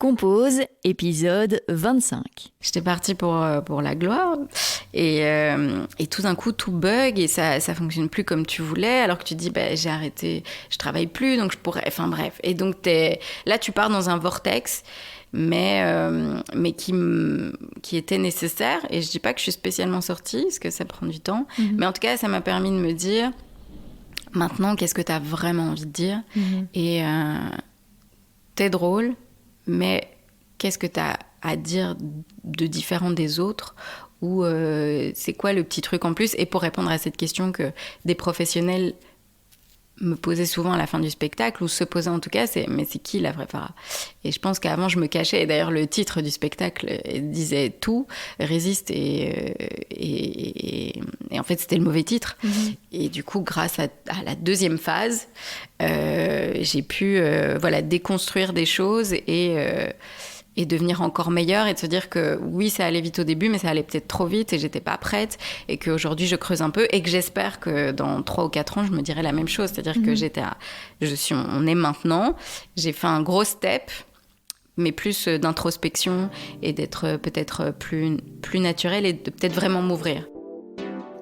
Compose, épisode 25. J'étais partie pour la gloire et tout d'un coup tout bug et ça fonctionne plus comme tu voulais alors que tu te dis j'ai arrêté, je travaille plus donc je pourrais, enfin bref. Et donc là tu pars dans un vortex mais qui était nécessaire et je dis pas que je suis spécialement sortie parce que ça prend du temps, mais en tout cas ça m'a permis de me dire maintenant qu'est-ce que tu as vraiment envie de dire et t'es drôle. Mais qu'est-ce que tu as à dire de différent des autres ou c'est quoi le petit truc en plus? Et pour répondre à cette question que des professionnels me posaient souvent à la fin du spectacle, ou se posaient en tout cas, mais c'est qui la vraie Farah? Et je pense qu'avant, je me cachais. Et d'ailleurs, le titre du spectacle disait tout, résiste. Et en fait, c'était le mauvais titre. Et du coup, grâce à la deuxième phase, j'ai pu déconstruire des choses et devenir encore meilleure et de se dire que oui, ça allait vite au début, mais ça allait peut-être trop vite et j'étais pas prête et qu'aujourd'hui, je creuse un peu et que j'espère que dans 3 ou 4 ans, je me dirai la même chose. C'est-à-dire que on est maintenant, j'ai fait un gros step, mais plus d'introspection et d'être peut-être plus naturelle et de peut-être vraiment m'ouvrir.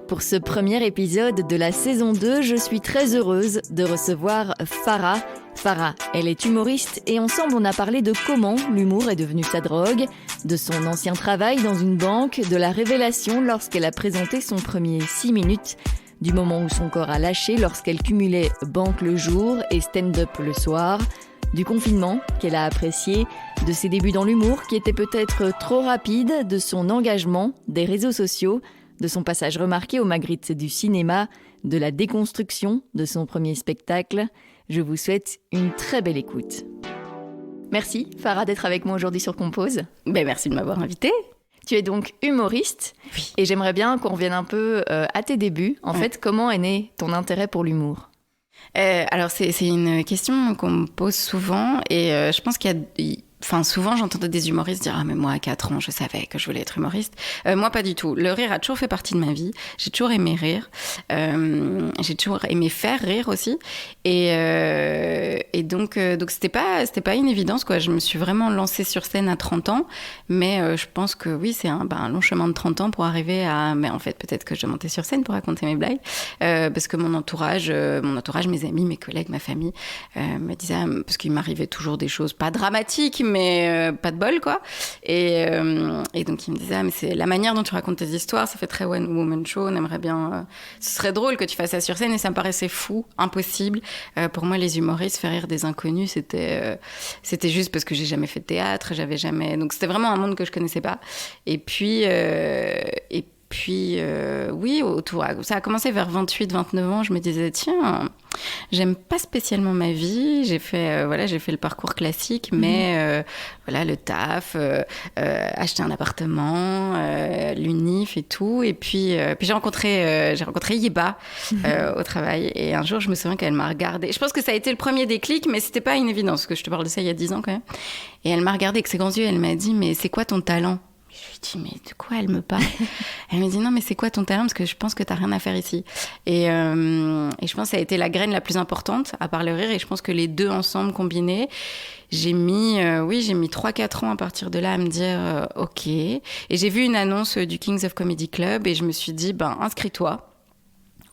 Pour ce premier épisode de la saison 2, je suis très heureuse de recevoir Farah. Farah, elle est humoriste et ensemble on a parlé de comment l'humour est devenu sa drogue, de son ancien travail dans une banque, de la révélation lorsqu'elle a présenté son premier 6 minutes, du moment où son corps a lâché lorsqu'elle cumulait banque le jour et stand-up le soir, du confinement qu'elle a apprécié, de ses débuts dans l'humour qui étaient peut-être trop rapides, de son engagement, des réseaux sociaux, de son passage remarqué au Magritte du cinéma, de la déconstruction de son premier spectacle. Je vous souhaite une très belle écoute. Merci Farah d'être avec moi aujourd'hui sur Compose. Merci de m'avoir invitée. Tu es donc humoriste, oui. Et j'aimerais bien qu'on revienne un peu à tes débuts. En fait, comment est né ton intérêt pour l'humour ? Alors c'est une question qu'on me pose souvent et je pense qu'il y a... Enfin, souvent, j'entendais des humoristes dire « Ah, mais moi, à 4 ans, je savais que je voulais être humoriste. » Moi, pas du tout. Le rire a toujours fait partie de ma vie. J'ai toujours aimé rire. J'ai toujours aimé faire rire aussi. Et donc c'était pas une évidence, quoi. Je me suis vraiment lancée sur scène à 30 ans. Mais je pense que oui, c'est un long chemin de 30 ans pour arriver à... Mais en fait, peut-être que je montais sur scène pour raconter mes blagues. Parce que mon entourage, mes amis, mes collègues, ma famille me disaient... Parce qu'il m'arrivait toujours des choses pas dramatiques, mais pas de bol, quoi. Et donc, il me disait, mais c'est la manière dont tu racontes tes histoires, ça fait très one woman show, on aimerait bien... ce serait drôle que tu fasses ça sur scène, et ça me paraissait fou, impossible. Pour moi, les humoristes, faire rire des inconnus, c'était juste parce que j'ai jamais fait de théâtre, donc c'était vraiment un monde que je connaissais pas. Et puis, oui, ça a commencé vers 28-29 ans. Je me disais, tiens, j'aime pas spécialement ma vie. J'ai fait le parcours classique, mais le taf, acheter un appartement, l'UNIF et tout. Et puis j'ai rencontré Yeba au travail. Et un jour, je me souviens qu'elle m'a regardée. Je pense que ça a été le premier déclic, mais c'était pas une évidence, parce que je te parle de ça il y a 10 ans quand même. Et elle m'a regardée avec ses grands yeux, elle m'a dit, mais c'est quoi ton talent ? Je lui dis, mais de quoi elle me parle ? Elle me dit, non, mais c'est quoi ton talent ? Parce que je pense que t'as rien à faire ici. Et je pense que ça a été la graine la plus importante, à part le rire. Et je pense que les deux ensemble, combinés, j'ai mis 3-4 ans à partir de là à me dire, OK. Et j'ai vu une annonce du Kings of Comedy Club et je me suis dit, inscris-toi.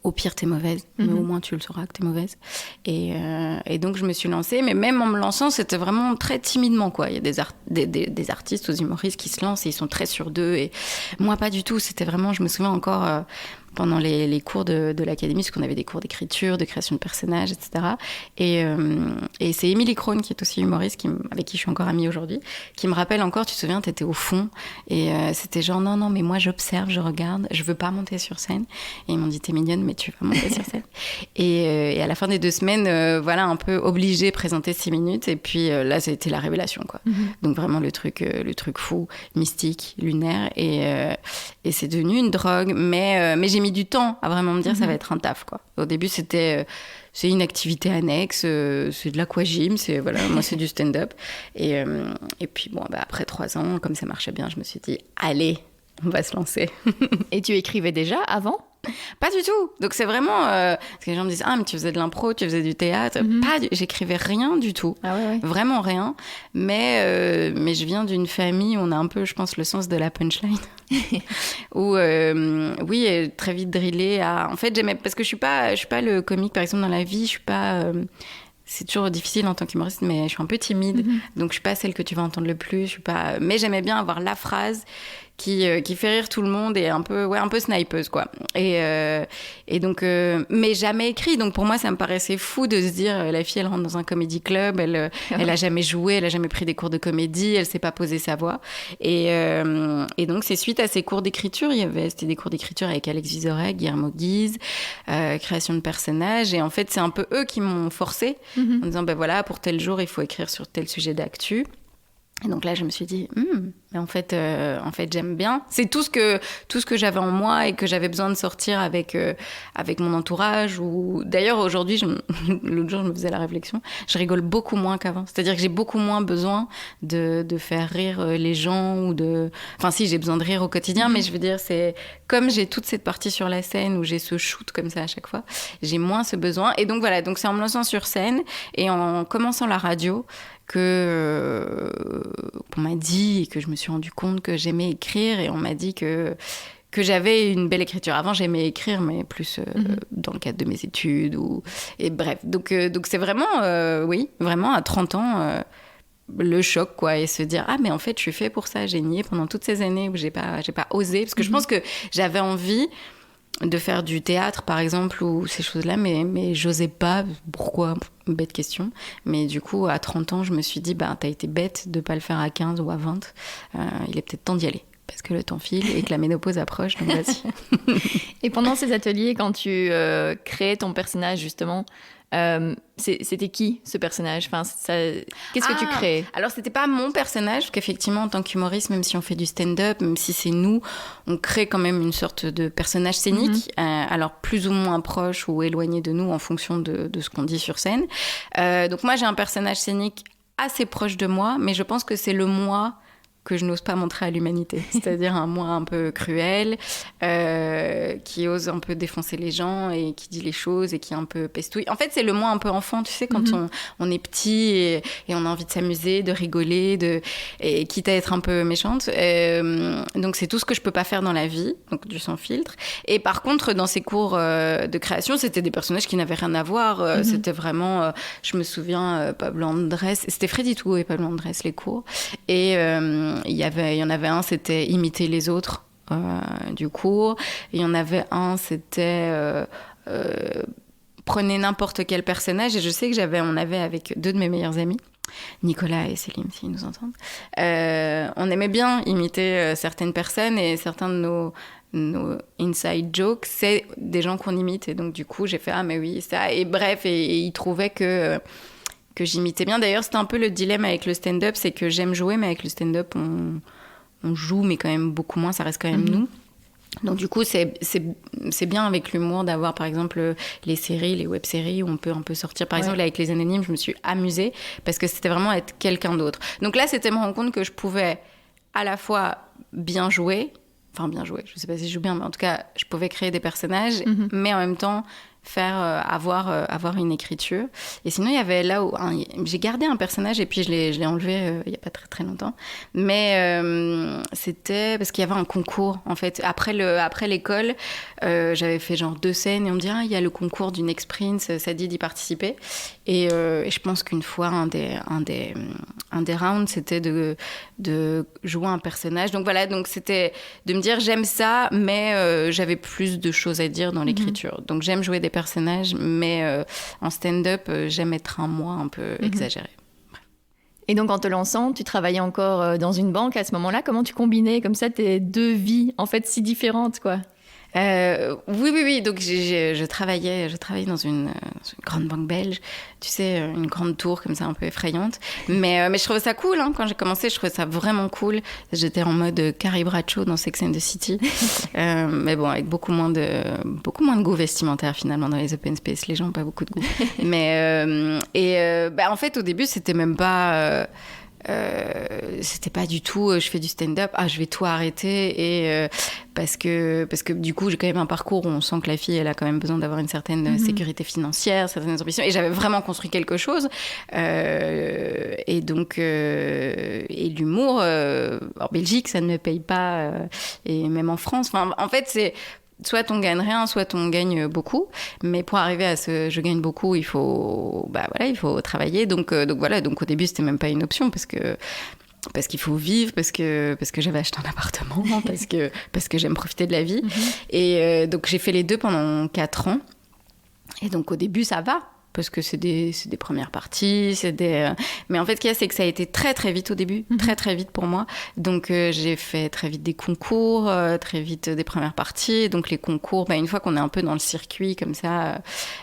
Au pire, t'es mauvaise, mais au moins tu le sauras que t'es mauvaise. Et donc, je me suis lancée. Mais même en me lançant, c'était vraiment très timidement, quoi. Il y a des artistes ou des humoristes qui se lancent et ils sont très sûrs d'eux. Et moi, pas du tout. C'était vraiment, je me souviens encore... pendant les cours de l'académie, parce qu'on avait des cours d'écriture, de création de personnages, etc. Et c'est Émilie Krohn, qui est aussi humoriste, avec qui je suis encore amie aujourd'hui, qui me rappelle encore, tu te souviens, t'étais au fond, et c'était genre, non, mais moi j'observe, je regarde, je veux pas monter sur scène. Et ils m'ont dit, t'es mignonne, mais tu vas monter sur scène. Et à la fin des 2 semaines, un peu obligée, présenter 6 minutes, et puis là, ça a été la révélation, quoi. Donc vraiment le truc fou, mystique, lunaire, et c'est devenu une drogue, mais j'ai mis du temps à vraiment me dire ça va être un taf, quoi. Au début c'est une activité annexe, c'est de l'aquagym, moi c'est du stand-up et puis après 3 ans, comme ça marchait bien, je me suis dit allez, on va se lancer. Et tu écrivais déjà avant ? Pas du tout. Donc c'est vraiment... parce que les gens me disent « Ah, mais tu faisais de l'impro, tu faisais du théâtre. J'écrivais rien du tout. Ah ouais. Vraiment rien. Mais je viens d'une famille où on a un peu, je pense, le sens de la punchline. Où, oui, très vite drillé à... En fait, j'aimais... Parce que je suis pas le comique, par exemple, dans la vie. Je suis pas... c'est toujours difficile en tant qu'humoriste, mais je suis un peu timide. Donc je suis pas celle que tu vas entendre le plus. Je suis pas... Mais j'aimais bien avoir la phrase qui fait rire tout le monde et un peu snipeuse, quoi. Et donc, mais jamais écrit. Donc pour moi, ça me paraissait fou de se dire, la fille, elle rentre dans un comedy club, elle a jamais joué, elle a jamais pris des cours de comédie, elle sait pas poser sa voix. Et donc c'est suite à ces cours d'écriture, c'était des cours d'écriture avec Alex Vizorek, Guillermo Guise, création de personnages. Et en fait, c'est un peu eux qui m'ont forcée en disant, ben voilà, pour tel jour, il faut écrire sur tel sujet d'actu. Et donc là, je me suis dit, mais en fait, j'aime bien. C'est tout ce que j'avais en moi et que j'avais besoin de sortir avec mon entourage. Ou d'ailleurs, aujourd'hui, l'autre jour, je me faisais la réflexion, je rigole beaucoup moins qu'avant. C'est-à-dire que j'ai beaucoup moins besoin de faire rire les gens ou de... Enfin, si, j'ai besoin de rire au quotidien, mais je veux dire, c'est comme j'ai toute cette partie sur la scène où j'ai ce shoot comme ça à chaque fois, j'ai moins ce besoin. Et donc voilà, donc c'est en me lançant sur scène et en commençant la radio qu'on m'a dit et que je me suis rendu compte que j'aimais écrire et on m'a dit que j'avais une belle écriture. Avant, j'aimais écrire, mais plus dans le cadre de mes études. Et bref, donc c'est vraiment, oui, vraiment à 30 ans, le choc, quoi, et se dire, ah, mais en fait, je suis fait pour ça, j'ai nié pendant toutes ces années où j'ai pas osé, parce que je pense que j'avais envie de faire du théâtre, par exemple, ou ces choses-là, mais j'osais pas. Pourquoi ? Bête question. Mais du coup, à 30 ans, je me suis dit, bah, t'as été bête de pas le faire à 15 ou à 20. Il est peut-être temps d'y aller. Parce que le temps file et que la ménopause approche, donc vas-y. Et pendant ces ateliers, quand tu créais ton personnage, justement, c'était qui, ce personnage ? Enfin, qu'est-ce que tu créais ? Alors, c'était pas mon personnage, parce qu'effectivement, en tant qu'humoriste, même si on fait du stand-up, même si c'est nous, on crée quand même une sorte de personnage scénique, alors plus ou moins proche ou éloigné de nous en fonction de ce qu'on dit sur scène. Donc moi, j'ai un personnage scénique assez proche de moi, mais je pense que c'est le moi que je n'ose pas montrer à l'humanité. C'est-à-dire un moi un peu cruel, qui ose un peu défoncer les gens et qui dit les choses et qui est un peu pestouille. En fait, c'est le moi un peu enfant, tu sais, quand on est petit et on a envie de s'amuser, de rigoler, et quitte à être un peu méchante. Donc, c'est tout ce que je peux pas faire dans la vie, donc du sans filtre. Et par contre, dans ces cours de création, c'était des personnages qui n'avaient rien à voir. C'était vraiment, je me souviens, Pablo Andrés, c'était Freddy Toux et Pablo Andrés, les cours. Et il y en avait un, c'était imiter les autres du cours. Il y en avait un, c'était prenez n'importe quel personnage. Et je sais que on avait avec deux de mes meilleurs amis, Nicolas et Céline, s'ils nous entendent, on aimait bien imiter certaines personnes et certains de nos inside jokes, c'est des gens qu'on imite. Et donc, du coup, j'ai fait « Ah, mais oui, ça ». Et bref, et ils trouvaient que j'imitais bien. D'ailleurs, c'était un peu le dilemme avec le stand-up, c'est que j'aime jouer, mais avec le stand-up, on joue, mais quand même beaucoup moins, ça reste quand même nous. Donc du coup, c'est bien avec l'humour d'avoir, par exemple, les séries, les web-séries, où on peut un peu sortir. Par exemple, avec Les Anonymes, je me suis amusée, parce que c'était vraiment être quelqu'un d'autre. Donc là, c'était me rendre compte que je pouvais à la fois bien jouer, je sais pas si je joue bien, mais en tout cas, je pouvais créer des personnages, mais en même temps faire avoir une écriture. Et sinon, il y avait là où j'ai gardé un personnage et puis je l'ai enlevé il y a pas très très longtemps. Mais c'était parce qu'il y avait un concours en fait après l'école. J'avais fait genre 2 scènes et on me dit il y a le concours du Next Prince, ça dit d'y participer. Et je pense qu'une fois un des rounds c'était de jouer un personnage. Donc voilà, donc c'était de me dire j'aime ça, mais j'avais plus de choses à dire dans l'écriture. Donc j'aime jouer des personnages, mais en stand-up, j'aime être un moi un peu exagéré. Et donc, en te lançant, tu travaillais encore dans une banque à ce moment-là. Comment tu combinais comme ça tes 2 vies, en fait, si différentes, quoi ? Oui. Donc, je travaillais dans une grande banque belge. Tu sais, une grande tour comme ça, un peu effrayante. Mais je trouvais ça cool. Quand j'ai commencé, je trouvais ça vraiment cool. J'étais en mode Carrie Bradshaw dans Sex and the City. Mais bon, avec beaucoup moins de goût vestimentaire, finalement, dans les open space. Les gens n'ont pas beaucoup de goût. Mais, en fait, au début, c'était même pas... c'était pas du tout je fais du stand-up, je vais tout arrêter et parce que du coup j'ai quand même un parcours où on sent que la fille elle a quand même besoin d'avoir une certaine sécurité financière, certaines ambitions, et j'avais vraiment construit quelque chose et donc et l'humour en Belgique ça ne paye pas et même en France, en fait c'est soit on gagne rien, soit on gagne beaucoup. Mais pour arriver à ce je gagne beaucoup, il faut travailler. Donc au début, c'était même pas une option parce qu'il faut vivre, parce que j'avais acheté un appartement, parce que j'aime profiter de la vie. Et donc j'ai fait les deux pendant 4 ans. Et donc au début, ça va. Parce que c'est des premières parties, mais en fait, ce qu'il y a, c'est que ça a été très, très vite au début, très, très vite pour moi. Donc, j'ai fait très vite des concours, très vite des premières parties. Donc, les concours, une fois qu'on est un peu dans le circuit, comme ça,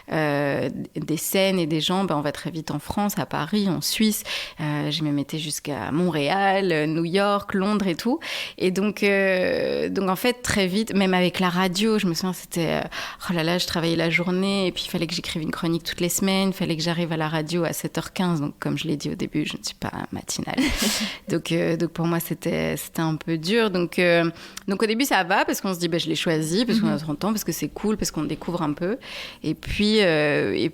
des scènes et des gens, on va très vite en France, à Paris, en Suisse. J'ai même été jusqu'à Montréal, New York, Londres et tout. Et donc en fait, très vite, même avec la radio, je me souviens, c'était... oh là là, je travaillais la journée et puis il fallait que j'écrive une chronique toutes les semaines. Il fallait que j'arrive à la radio à 7h15. Donc, comme je l'ai dit au début, je ne suis pas matinale. donc, pour moi, c'était un peu dur. Donc, au début, ça va parce qu'on se dit, je l'ai choisi, parce qu'on a 30 ans, parce que c'est cool, parce qu'on découvre un peu. Et puis, là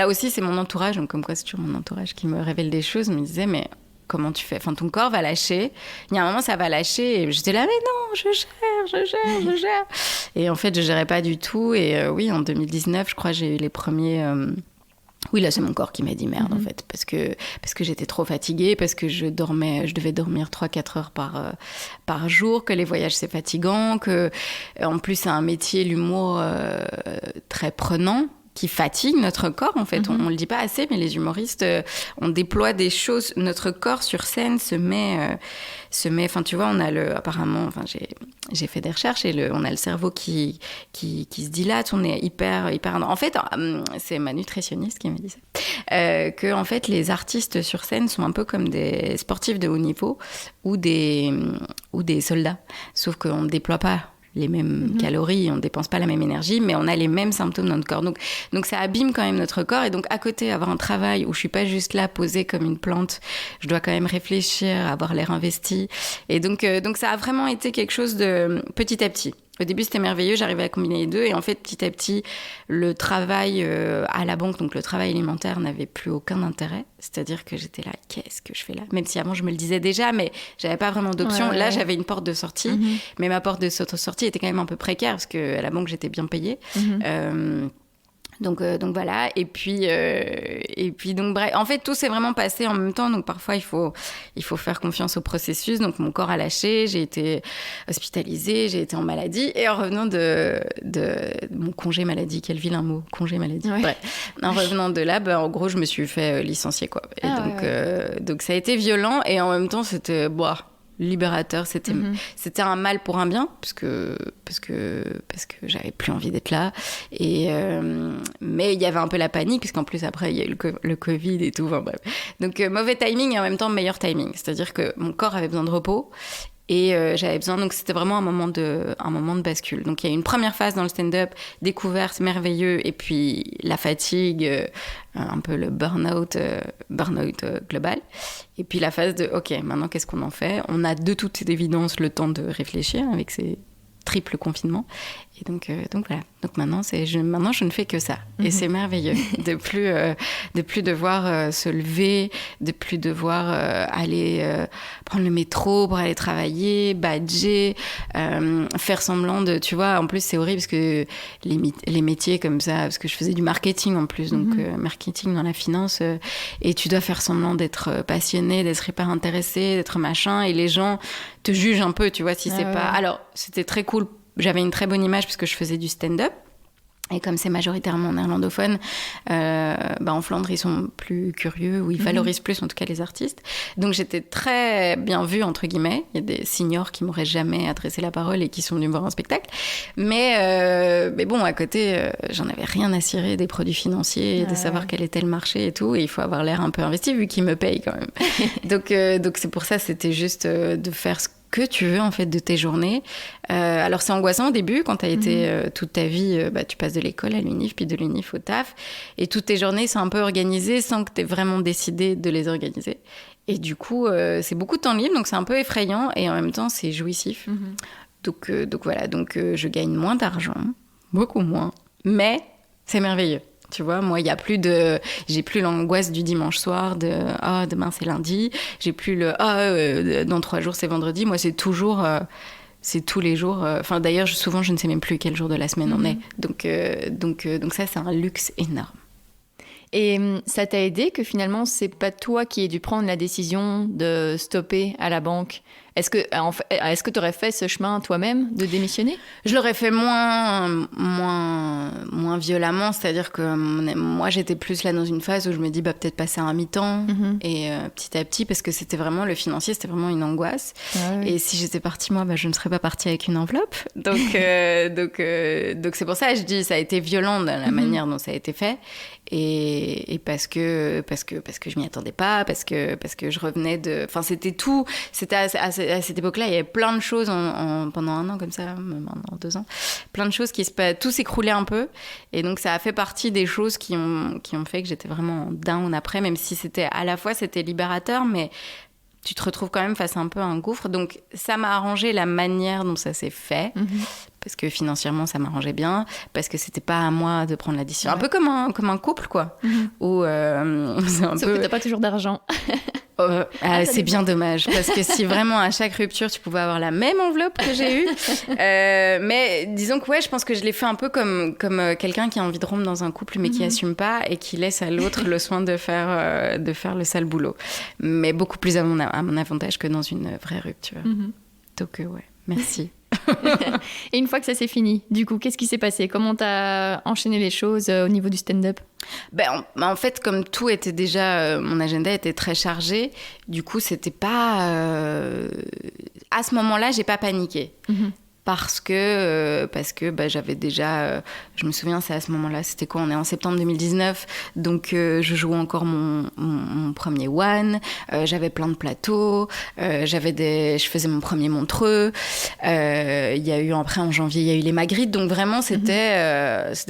aussi, c'est mon entourage. Donc, comme quoi, c'est toujours mon entourage qui me révèle des choses. Je me disais, mais comment tu fais ? Enfin, ton corps va lâcher. Il y a un moment, ça va lâcher. Et j'étais là, mais non, je gère. Et en fait, je gérais pas du tout. Et oui, en 2019, je crois, j'ai eu les premiers... Oui, là, c'est mon corps qui m'a dit merde, en fait. Parce que j'étais trop fatiguée, parce que je devais dormir 3-4 heures par jour, que les voyages, c'est fatigant, que, en plus, c'est un métier, l'humour, très prenant, qui fatigue notre corps, en fait. On le dit pas assez, mais les humoristes, on déploie des choses. Notre corps, sur scène, se met... Enfin, tu vois, on a apparemment... Enfin, j'ai fait des recherches et on a le cerveau qui se dilate. On est hyper... En fait, c'est ma nutritionniste qui m'a dit ça. Que, en fait, les artistes sur scène sont un peu comme des sportifs de haut niveau ou des soldats. Sauf qu'on ne déploie pas les mêmes calories, on ne dépense pas la même énergie, mais on a les mêmes symptômes dans notre corps. Donc ça abîme quand même notre corps. Et donc, à côté, avoir un travail où je ne suis pas juste là, posée comme une plante, je dois quand même réfléchir, avoir l'air investi. Et donc ça a vraiment été quelque chose de petit à petit. Au début, c'était merveilleux, j'arrivais à combiner les deux. Et en fait, petit à petit, le travail à la banque, donc le travail alimentaire, n'avait plus aucun intérêt. C'est-à-dire que j'étais là, qu'est-ce que je fais là ? Même si avant, je me le disais déjà, mais j'avais pas vraiment d'option. Ouais. Là, j'avais une porte de sortie, mais ma porte de sortie était quand même un peu précaire, parce qu'à la banque, j'étais bien payée. Donc voilà, et puis donc bref, en fait tout s'est vraiment passé en même temps, donc parfois il faut faire confiance au processus. Donc mon corps a lâché, j'ai été hospitalisée, j'ai été en maladie, et en revenant de mon congé maladie, quel vilain mot, congé maladie, ouais. Bref, en revenant de là, en gros je me suis fait licencier quoi, et donc ça a été violent, et en même temps c'était libérateur, c'était un mal pour un bien, parce que j'avais plus envie d'être là, et mais il y avait un peu la panique, puisqu'en plus après il y a eu le Covid et tout, enfin, bref. Donc mauvais timing et en même temps meilleur timing, c'est-à-dire que mon corps avait besoin de repos et j'avais besoin, donc c'était vraiment un moment de bascule. Donc il y a eu une première phase dans le stand-up, découverte, merveilleux, et puis la fatigue, un peu le burn-out global, et puis la phase de ok, maintenant qu'est-ce qu'on en fait ? On a de toute évidence le temps de réfléchir avec ces triple confinement, et donc voilà. Donc maintenant je ne fais que ça, et c'est merveilleux de plus devoir se lever, de plus devoir aller prendre le métro pour aller travailler, badger, faire semblant de, tu vois, en plus c'est horrible parce que les métiers comme ça, parce que je faisais du marketing en plus, donc marketing dans la finance, et tu dois faire semblant d'être passionné, d'être hyper intéressé, d'être machin, et les gens te jugent un peu, tu vois, si c'est pas... Alors c'était très cool, j'avais une très bonne image parce que je faisais du stand-up. Et comme c'est majoritairement néerlandophone, en Flandre, ils sont plus curieux, ou ils valorisent plus, en tout cas, les artistes. Donc, j'étais très bien vue, entre guillemets. Il y a des seniors qui m'auraient jamais adressé la parole et qui sont venus voir un spectacle. Mais bon, à côté, j'en avais rien à cirer des produits financiers, de savoir quel était le marché et tout. Et il faut avoir l'air un peu investi, vu qu'ils me payent quand même. Donc, c'est pour ça, c'était juste de faire que tu veux en fait de tes journées. Alors c'est angoissant au début quand tu as été toute ta vie, tu passes de l'école à l'UNIF, puis de l'UNIF au taf, et toutes tes journées sont un peu organisées sans que tu aies vraiment décidé de les organiser. Et du coup, c'est beaucoup de temps libre, donc c'est un peu effrayant, et en même temps c'est jouissif. Donc voilà, je gagne moins d'argent, beaucoup moins, mais c'est merveilleux. Tu vois, moi, j'ai plus l'angoisse du dimanche soir de demain c'est lundi. J'ai plus dans 3 jours c'est vendredi. Moi, c'est toujours, c'est tous les jours. Enfin, d'ailleurs, souvent, je ne sais même plus quel jour de la semaine on est. Donc ça, c'est un luxe énorme. Et ça t'a aidé que finalement, c'est pas toi qui aies dû prendre la décision de stopper à la banque? Est-ce que tu aurais fait ce chemin toi-même de démissionner? Je l'aurais fait moins violemment, c'est-à-dire que moi j'étais plus là dans une phase où je me dis peut-être passer à un mi-temps et petit à petit, parce que c'était vraiment le financier, c'était vraiment une angoisse. Et si j'étais partie moi, je ne serais pas partie avec une enveloppe. Donc c'est pour ça que je dis ça a été violent de la manière dont ça a été fait, et parce que je m'y attendais pas, parce que je revenais enfin c'était à cette époque-là, il y avait plein de choses pendant 1 an comme ça, même 1 an, 2 ans, plein de choses tout s'écroulait un peu, et donc ça a fait partie des choses qui ont fait que j'étais vraiment down après, même si à la fois c'était libérateur, mais tu te retrouves quand même face à un peu un gouffre. Donc ça m'a arrangé la manière dont ça s'est fait, parce que financièrement ça m'arrangeait bien, parce que c'était pas à moi de prendre la décision, un peu comme un couple quoi, où sauf que t'as pas toujours d'argent. C'est bien dommage, parce que si vraiment à chaque rupture tu pouvais avoir la même enveloppe que j'ai eue, mais disons que je pense que je l'ai fait un peu comme quelqu'un qui a envie de rompre dans un couple mais qui assume pas et qui laisse à l'autre le soin de faire le sale boulot, mais beaucoup plus à mon avantage que dans une vraie rupture. Donc merci. Et une fois que ça s'est fini, du coup, qu'est-ce qui s'est passé? Comment t'as enchaîné les choses au niveau du stand-up? En fait, comme tout était déjà... mon agenda était très chargé. Du coup, c'était pas... à ce moment-là, j'ai pas paniqué. Parce que j'avais déjà... je me souviens, c'est à ce moment-là, c'était quoi? On est en septembre 2019, donc je jouais encore mon premier One, j'avais plein de plateaux, je faisais mon premier Montreux, il y a eu après en janvier, il y a eu les Magritte, donc vraiment c'était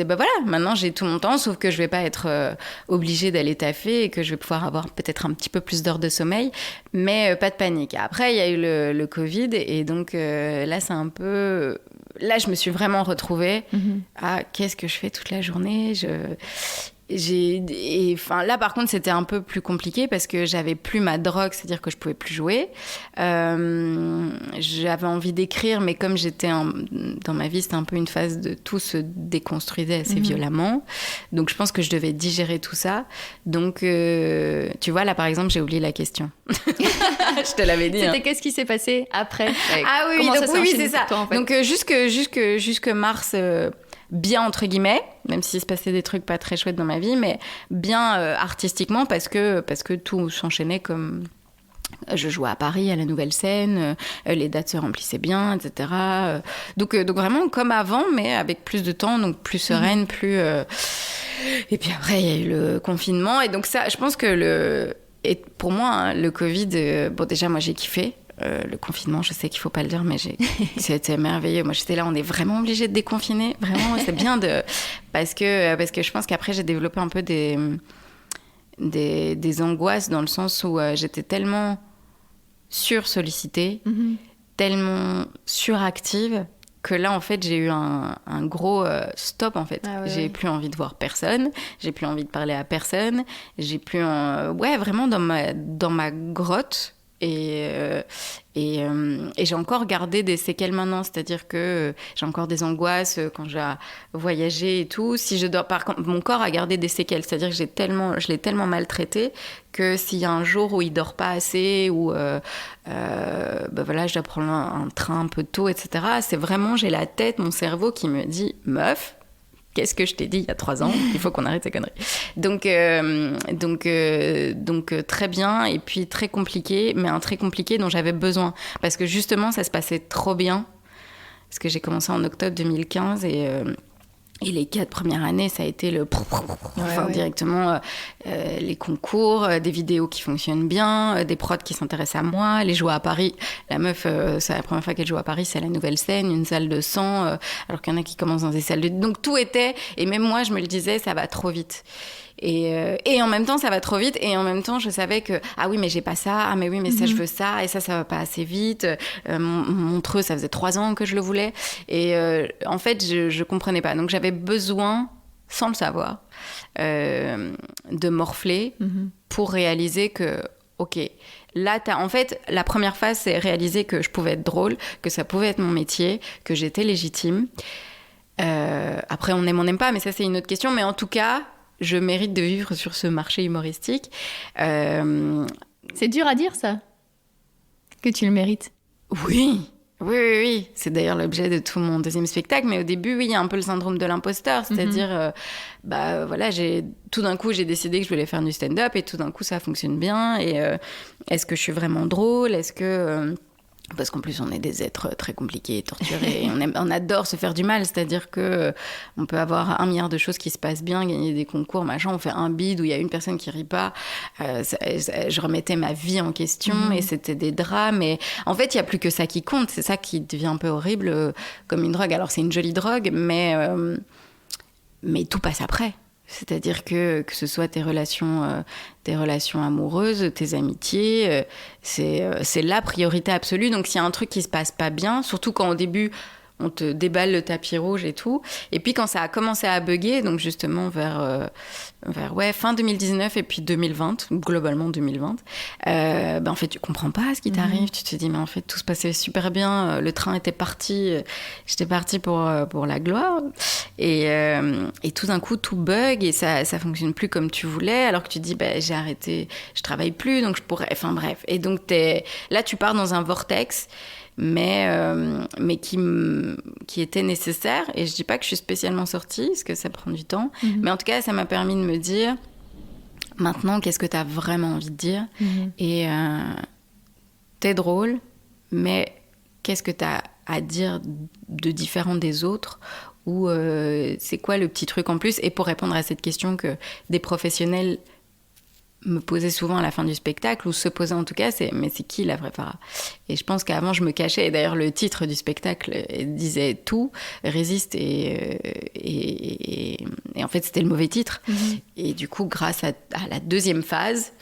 voilà, maintenant j'ai tout mon temps, sauf que je vais pas être obligée d'aller taffer et que je vais pouvoir avoir peut-être un petit peu plus d'heures de sommeil, mais pas de panique. Après, il y a eu le Covid, et donc là, c'est un peu... Là, je me suis vraiment retrouvée à qu'est-ce que je fais toute la journée. Là, par contre, c'était un peu plus compliqué parce que j'avais plus ma drogue, c'est-à-dire que je pouvais plus jouer. J'avais envie d'écrire, mais comme j'étais dans ma vie, c'était un peu une phase de tout se déconstruisait assez violemment. Donc, je pense que je devais digérer tout ça. Donc, tu vois, là, par exemple, j'ai oublié la question. Je te l'avais dit. C'était qu'est-ce qui s'est passé après? Ah oui, c'est ça. Toi, en fait. Donc, jusque mars... bien entre guillemets, même s'il se passait des trucs pas très chouettes dans ma vie, mais bien artistiquement, parce que tout s'enchaînait comme... Je jouais à Paris, à la Nouvelle Scène, les dates se remplissaient bien, etc. Donc vraiment comme avant, mais avec plus de temps, donc plus sereine, plus... Et puis après, il y a eu le confinement, et donc ça, je pense que et pour moi, le Covid... déjà, moi, j'ai kiffé. Le confinement, je sais qu'il faut pas le dire, mais c'était merveilleux. Moi, j'étais là, on est vraiment obligé de déconfiner. Vraiment, c'est bien parce que je pense qu'après, j'ai développé un peu des angoisses, dans le sens où j'étais tellement sursollicitée, tellement suractive, que là, en fait, j'ai eu un gros stop, en fait. J'ai plus envie de voir personne, j'ai plus envie de parler à personne, j'ai plus... vraiment dans ma grotte. Et j'ai encore gardé des séquelles maintenant, c'est-à-dire que j'ai encore des angoisses quand j'ai voyagé et tout. Si je dors, par contre, mon corps a gardé des séquelles, c'est-à-dire que je l'ai tellement maltraité que s'il y a un jour où il dort pas assez, ou je dois prendre un train un peu tôt, etc. C'est vraiment, j'ai la tête, mon cerveau qui me dit meuf. Qu'est-ce que je t'ai dit il y a 3 ans? Il faut qu'on arrête ces conneries. Donc très bien, et puis très compliqué, mais un très compliqué dont j'avais besoin. Parce que justement, ça se passait trop bien. Parce que j'ai commencé en octobre 2015, et Et les 4 premières années, ça a été directement les concours, des vidéos qui fonctionnent bien, des prods qui s'intéressent à moi, les joies à Paris. La meuf, c'est la première fois qu'elle joue à Paris, c'est la Nouvelle Scène, une salle de 100, alors qu'il y en a qui commencent dans des salles de... Donc tout était... Et même moi, je me le disais, ça va trop vite. Et en même temps, ça va trop vite. Et en même temps, je savais que, ah oui, mais j'ai pas ça. Ah, mais oui, mais ça, je veux ça. Et ça va pas assez vite. Montreux, ça faisait 3 ans que je le voulais. Et en fait, je comprenais pas. Donc, j'avais besoin, sans le savoir, de morfler pour réaliser que, OK, là, en fait, la première phase, c'est réaliser que je pouvais être drôle, que ça pouvait être mon métier, que j'étais légitime. Après, on aime pas, mais ça, c'est une autre question. Mais en tout cas... je mérite de vivre sur ce marché humoristique. C'est dur à dire, ça, que tu le mérites. Oui. C'est d'ailleurs l'objet de tout mon deuxième spectacle. Mais au début, oui, il y a un peu le syndrome de l'imposteur. C'est-à-dire, tout d'un coup, j'ai décidé que je voulais faire du stand-up et tout d'un coup, ça fonctionne bien. Et est-ce que je suis vraiment drôle ? Est-ce que... parce qu'en plus, on est des êtres très compliqués, torturés. Et on adore se faire du mal. C'est-à-dire qu'on peut avoir 1 milliard de choses qui se passent bien, gagner des concours, machin. On fait un bide où il y a une personne qui rit pas. Je remettais ma vie en question et c'était des drames. Et en fait, il n'y a plus que ça qui compte. C'est ça qui devient un peu horrible, comme une drogue. Alors, c'est une jolie drogue, mais tout passe après. C'est-à-dire que ce soit tes relations amoureuses, tes amitiés, c'est la priorité absolue. Donc, s'il y a un truc qui se passe pas bien, surtout quand au début, on te déballe le tapis rouge et tout. Et puis, quand ça a commencé à bugger, donc justement vers fin 2019 et puis 2020, globalement 2020, en fait, tu comprends pas ce qui t'arrive. Tu te dis, mais en fait, tout se passait super bien. Le train était parti. J'étais partie pour la gloire. Et tout d'un coup, tout bug et ça fonctionne plus comme tu voulais. Alors que tu te dis, j'ai arrêté, je travaille plus, donc je pourrais... Enfin, bref. Et donc, là, tu pars dans un vortex mais qui était nécessaire. Et je dis pas que je suis spécialement sortie, parce que ça prend du temps. Mais en tout cas, ça m'a permis de me dire, maintenant, qu'est-ce que tu as vraiment envie de dire ? Et t'es drôle, mais qu'est-ce que tu as à dire de différent des autres ? Ou c'est quoi le petit truc en plus ? Et pour répondre à cette question que des professionnels me posaient souvent à la fin du spectacle, ou se posaient en tout cas, mais c'est qui la vraie Farah ? Et je pense qu'avant je me cachais, et d'ailleurs le titre du spectacle disait tout, résiste, et en fait c'était le mauvais titre. Et du coup, grâce à la deuxième phase,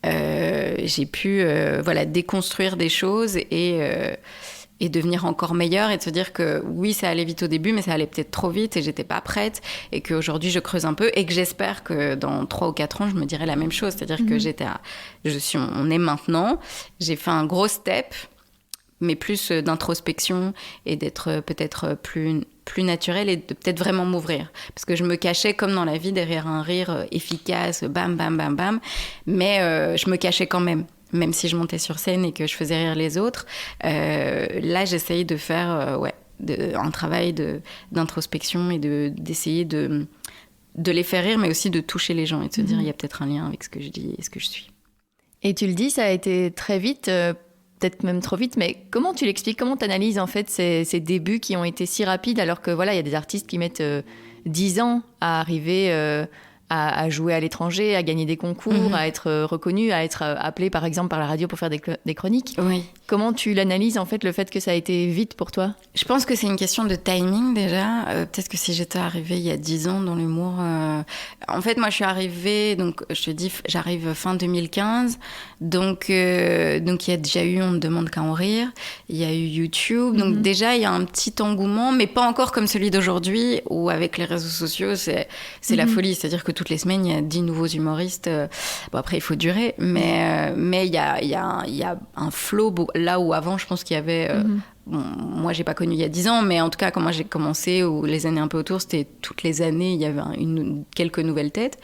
j'ai pu déconstruire des choses et devenir encore meilleure, et de se dire que oui, ça allait vite au début, mais ça allait peut-être trop vite et j'étais pas prête, et qu'aujourd'hui je creuse un peu, et que j'espère que dans 3 ou 4 ans je me dirai la même chose, c'est-à-dire que on est maintenant, j'ai fait un gros step, mais plus d'introspection et d'être peut-être plus naturelle, et de peut-être vraiment m'ouvrir, parce que je me cachais comme dans la vie derrière un rire efficace, bam bam bam bam, mais je me cachais quand même si je montais sur scène et que je faisais rire les autres. Là, j'essaye de faire un travail d'introspection et d'essayer de les faire rire, mais aussi de toucher les gens et de se dire, il y a peut-être un lien avec ce que je dis et ce que je suis. Et tu le dis, ça a été très vite, peut-être même trop vite, mais comment tu l'expliques ? Comment tu analyses en fait ces débuts qui ont été si rapides, alors que voilà, il y a des artistes qui mettent 10 ans à arriver à jouer à l'étranger, à gagner des concours, à être reconnu, à être appelé par exemple par la radio pour faire des chroniques. Oui. Comment tu l'analyses en fait, le fait que ça a été vite pour toi ? Je pense que c'est une question de timing déjà. Peut-être que si j'étais arrivée il y a 10 ans dans l'humour... En fait, moi je suis arrivée, donc je te dis, j'arrive fin 2015, donc il y a déjà eu On ne demande qu'à en rire, il y a eu YouTube, donc déjà il y a un petit engouement, mais pas encore comme celui d'aujourd'hui, où avec les réseaux sociaux c'est la folie, c'est-à-dire que toutes les semaines il y a 10 nouveaux humoristes. Bon, après il faut durer, mais il y a un flow, là où avant je pense qu'il y avait... Bon, moi, j'ai pas connu il y a 10 ans, mais en tout cas, quand moi j'ai commencé, ou les années un peu autour, c'était toutes les années, il y avait quelques nouvelles têtes.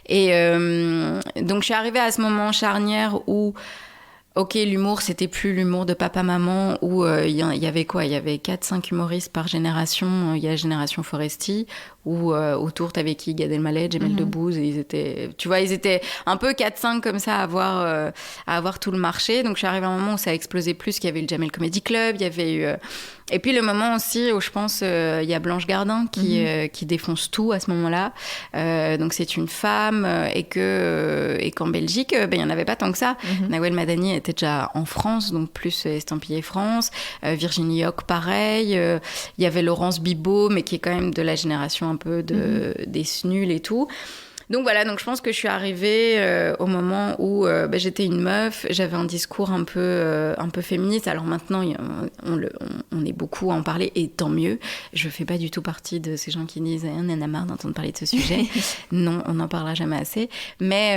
Et donc, je suis arrivée à ce moment charnière où, ok, l'humour, c'était plus l'humour de papa-maman, où il y avait quoi ? Il y avait 4-5 humoristes par génération. Il y a la génération Foresti, où autour t'avais qui, Gad Elmaleh, Jamel Debbouze, et ils étaient un peu 4-5 comme ça à avoir tout le marché. Donc je suis arrivée à un moment où ça a explosé plus, qu'il y avait le Jamel Comedy Club, il y avait eu et puis le moment aussi où je pense il y a Blanche Gardin qui défonce tout à ce moment-là. Donc c'est une femme et qu'en Belgique il y en avait pas tant que ça. Nawel Madani était déjà en France, donc plus estampillé France. Virginie Hoc pareil. Il y avait Laurence Bibot, mais qui est quand même de la génération un peu des snuls et tout. Donc voilà, donc je pense que je suis arrivée au moment où j'étais une meuf, j'avais un discours un peu féministe. Alors maintenant, on est beaucoup à en parler, et tant mieux. Je fais pas du tout partie de ces gens qui disent on en a marre d'entendre parler de ce sujet. Non, on n'en parlera jamais assez. Mais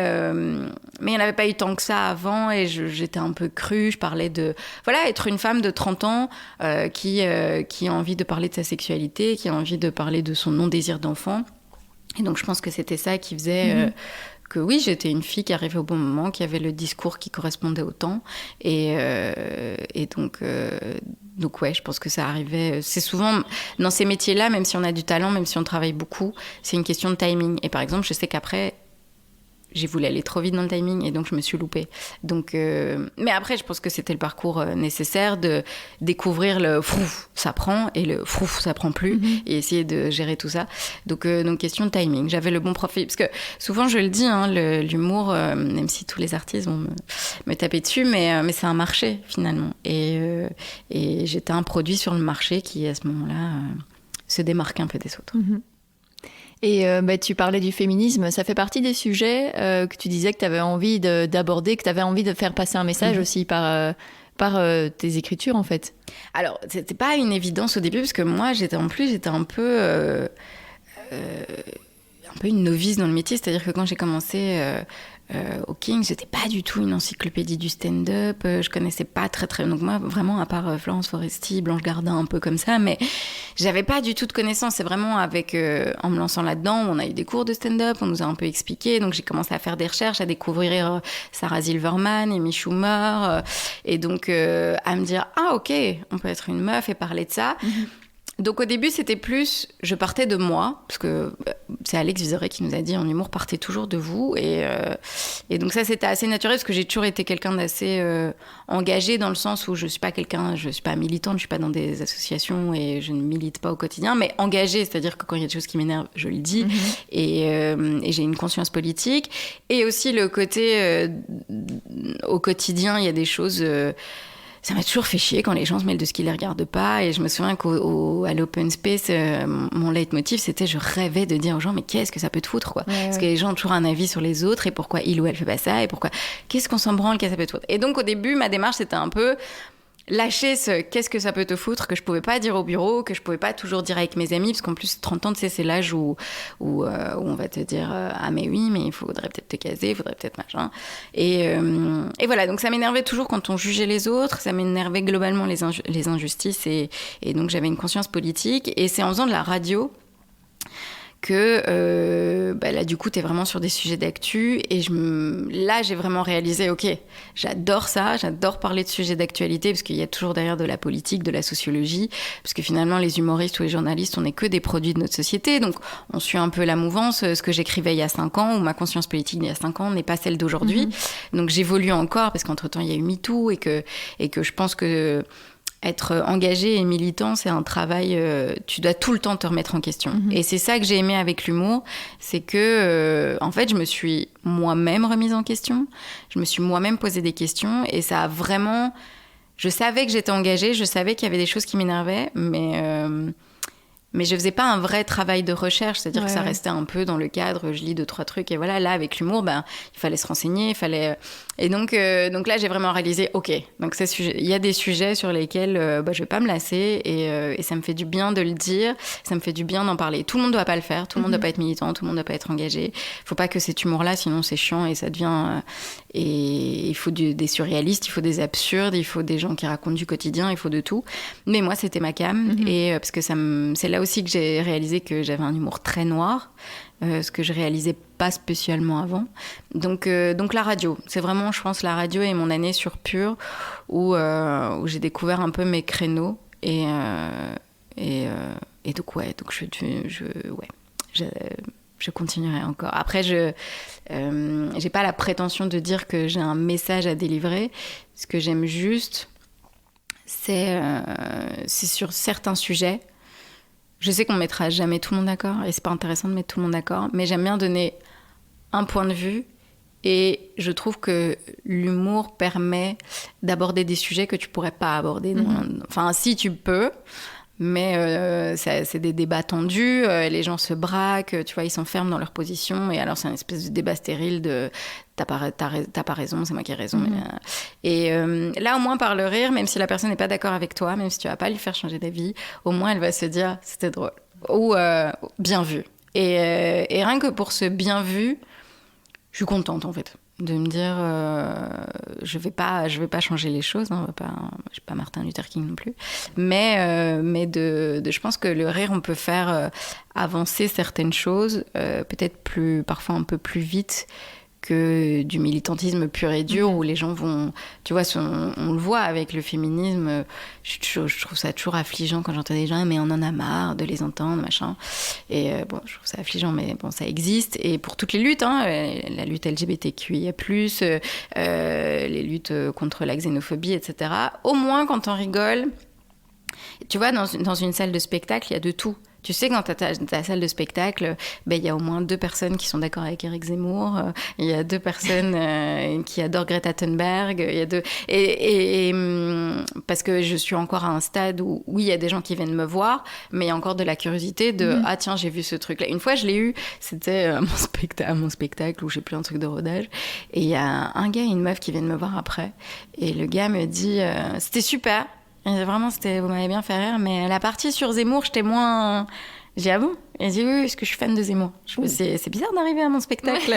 il n'y en avait pas eu tant que ça avant, et j'étais un peu crue. Je parlais de être une femme de 30 ans qui a envie de parler de sa sexualité, qui a envie de parler de son non-désir d'enfant. Et donc je pense que c'était ça qui faisait que oui, j'étais une fille qui arrivait au bon moment, qui avait le discours qui correspondait au temps. Et donc ouais, je pense que ça arrivait. C'est souvent dans ces métiers-là, même si on a du talent, même si on travaille beaucoup, c'est une question de timing. Et par exemple, je sais qu'après, j'ai voulu aller trop vite dans le timing, et donc je me suis loupée. Donc, mais après, je pense que c'était le parcours nécessaire de découvrir le frouf, ça prend, et le frouf, ça prend plus, et essayer de gérer tout ça. Donc question de timing. J'avais le bon profil. Parce que souvent, je le dis, l'humour, même si tous les artistes vont me taper dessus, mais c'est un marché, finalement. Et j'étais un produit sur le marché qui, à ce moment-là, se démarquait un peu des autres. Et tu parlais du féminisme, ça fait partie des sujets que tu disais que tu avais envie d'aborder, que tu avais envie de faire passer un message aussi par tes écritures, en fait. Alors, c'était pas une évidence au début, parce que moi, j'étais un peu une novice dans le métier. C'est-à-dire que quand j'ai commencé au King, j'étais pas du tout une encyclopédie du stand-up. Je connaissais pas très... Donc moi, vraiment, à part Florence Foresti, Blanche Gardin, un peu comme ça, mais j'avais pas du tout de connaissances. C'est vraiment en me lançant là-dedans, on a eu des cours de stand-up, on nous a un peu expliqué. Donc j'ai commencé à faire des recherches, à découvrir Sarah Silverman, Amy Schumer, et donc à me dire, ah ok, on peut être une meuf et parler de ça. Donc au début, c'était plus, je partais de moi, parce que c'est Alex Vizorek qui nous a dit, en humour, partez toujours de vous. Et donc ça, c'était assez naturel, parce que j'ai toujours été quelqu'un d'assez engagé, dans le sens où je suis pas militante, je suis pas dans des associations, et je ne milite pas au quotidien, mais engagée, c'est-à-dire que quand il y a des choses qui m'énervent, je le dis, et j'ai une conscience politique. Et aussi le côté, au quotidien, il y a des choses... ça m'a toujours fait chier quand les gens se mêlent de ce qui les regarde pas. Et je me souviens qu'à l'Open Space, mon leitmotiv, c'était je rêvais de dire aux gens, mais qu'est-ce que ça peut te foutre, quoi. Parce que les gens ont toujours un avis sur les autres, et pourquoi il ou elle fait pas ça, et pourquoi, qu'est-ce qu'on s'en branle, qu'est-ce que ça peut te foutre. Et donc au début, ma démarche, c'était un peu lâcher ce qu'est-ce que ça peut te foutre, que je pouvais pas dire au bureau, que je pouvais pas toujours dire avec mes amis, parce qu'en plus 30 ans, tu sais, c'est l'âge où on va te dire ah mais oui, mais il faudrait peut-être te caser, il faudrait peut-être machin, et voilà. Donc ça m'énervait toujours quand on jugeait les autres, ça m'énervait globalement les injustices, et donc j'avais une conscience politique. Et c'est en faisant de la radio que là du coup t'es vraiment sur des sujets d'actu, et là j'ai vraiment réalisé, ok, j'adore ça, j'adore parler de sujets d'actualité, parce qu'il y a toujours derrière de la politique, de la sociologie, parce que finalement les humoristes ou les journalistes, on n'est que des produits de notre société, donc on suit un peu la mouvance. Ce que j'écrivais il y a 5 ans, ou ma conscience politique il y a 5 ans, n'est pas celle d'aujourd'hui. Donc j'évolue encore, parce qu'entre-temps il y a eu MeToo, et que je pense que être engagé et militant, c'est un travail, tu dois tout le temps te remettre en question. Et c'est ça que j'ai aimé avec l'humour, c'est que, en fait, je me suis moi-même remise en question, je me suis moi-même posé des questions, et ça a vraiment... Je savais que j'étais engagée, je savais qu'il y avait des choses qui m'énervaient, mais je faisais pas un vrai travail de recherche, c'est-à-dire que ça restait un peu dans le cadre, je lis 2-3 trucs, et voilà. Là, avec l'humour, il fallait se renseigner, et donc là, j'ai vraiment réalisé, ok, donc il y a des sujets sur lesquels je vais pas me lasser, et ça me fait du bien de le dire, ça me fait du bien d'en parler. Tout le monde doit pas le faire, tout le monde doit pas être militant, tout le monde doit pas être engagé. Faut pas que cet humour-là, sinon c'est chiant, et ça devient... et il faut des surréalistes, il faut des absurdes, il faut des gens qui racontent du quotidien, il faut de tout. Mais moi, c'était ma came, et parce que c'est là aussi que j'ai réalisé que j'avais un humour très noir, ce que je réalisais pas spécialement avant. Donc la radio, c'est vraiment, je pense, la radio est mon année sur Pure, où j'ai découvert un peu mes créneaux, et donc ouais, je continuerai encore. Après, je n'ai pas la prétention de dire que j'ai un message à délivrer. Ce que j'aime juste, c'est sur certains sujets. Je sais qu'on ne mettra jamais tout le monde d'accord, et c'est pas intéressant de mettre tout le monde d'accord, mais j'aime bien donner un point de vue, et je trouve que l'humour permet d'aborder des sujets que tu pourrais pas aborder. Enfin, si tu peux, mais c'est des débats tendus, les gens se braquent, tu vois, ils s'enferment dans leur position, et alors c'est une espèce de débat stérile de t'as pas raison, c'est moi qui ai raison. Et là, au moins, par le rire, même si la personne n'est pas d'accord avec toi, même si tu vas pas lui faire changer d'avis, au moins elle va se dire c'était drôle ou bien vu. Et rien que pour ce bien vu, je suis contente en fait de me dire je vais pas changer les choses, hein, je suis pas Martin Luther King non plus, mais je pense que le rire, on peut faire avancer certaines choses, peut-être parfois un peu plus vite que du militantisme pur et dur, où les gens vont, tu vois, on le voit avec le féminisme, je trouve ça toujours affligeant quand j'entends des gens, mais on en a marre de les entendre, machin. Et bon, je trouve ça affligeant, mais bon, ça existe. Et pour toutes les luttes, hein, la lutte LGBTQIA+, les luttes contre la xénophobie, etc. Au moins, quand on rigole, tu vois, dans une salle de spectacle, il y a de tout. Tu sais que dans ta salle de spectacle, il y a au moins 2 personnes qui sont d'accord avec Éric Zemmour, il y a 2 personnes qui adorent Greta Thunberg, il y a parce que je suis encore à un stade où, oui, il y a des gens qui viennent me voir, mais il y a encore de la curiosité de ah tiens, j'ai vu ce truc-là. Une fois, je l'ai eu, c'était à mon spectacle où j'ai plus un truc de rodage, et il y a un gars et une meuf qui viennent me voir après, et le gars me dit c'était super. Et vraiment, vous m'avez bien fait rire, mais la partie sur Zemmour, j'étais moins... J'ai dit, ah bon ? Il dit, oui, parce que je suis fan de Zemmour. Je me dis, c'est bizarre d'arriver à mon spectacle.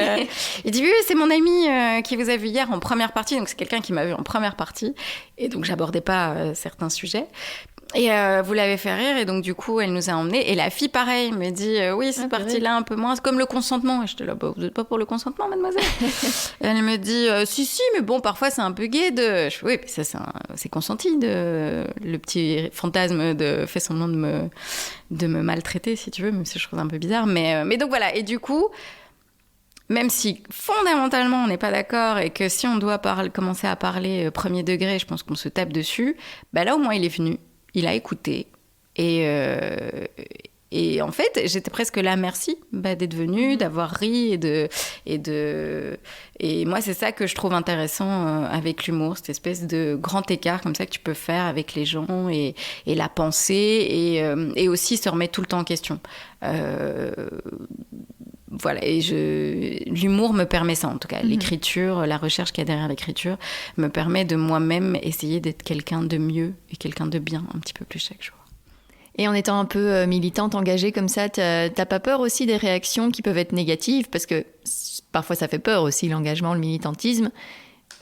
Il dit, oui, c'est mon ami qui vous a vu hier en première partie, donc c'est quelqu'un qui m'a vu en première partie, et donc j'abordais pas certains sujets. Et vous l'avez fait rire, et donc du coup, elle nous a emmenés. Et la fille, pareil, me dit oui, cette partie-là, un peu moins. C'est comme le consentement. Et j'étais là, vous n'êtes pas pour le consentement, mademoiselle ? Elle me dit si, mais bon, parfois c'est un peu gay de. Je fais, oui, mais ça, c'est consenti, le petit fantasme de fait semblant de me maltraiter, si tu veux, même si je trouve ça un peu bizarre. Mais donc voilà, et du coup. Même si fondamentalement on n'est pas d'accord, et que si on doit commencer à parler premier degré, je pense qu'on se tape dessus, là au moins il est venu. Il a écouté, et en fait j'étais presque là, merci d'être venu, d'avoir ri, et moi c'est ça que je trouve intéressant avec l'humour, cette espèce de grand écart comme ça que tu peux faire avec les gens, et la pensée, et aussi se remettre tout le temps en question. Voilà, et l'humour me permet ça, en tout cas. L'écriture, la recherche qu'il y a derrière l'écriture me permet de moi-même essayer d'être quelqu'un de mieux et quelqu'un de bien un petit peu plus chaque jour. Et en étant un peu militante, engagée comme ça, t'as pas peur aussi des réactions qui peuvent être négatives ? Parce que parfois ça fait peur aussi, l'engagement, le militantisme.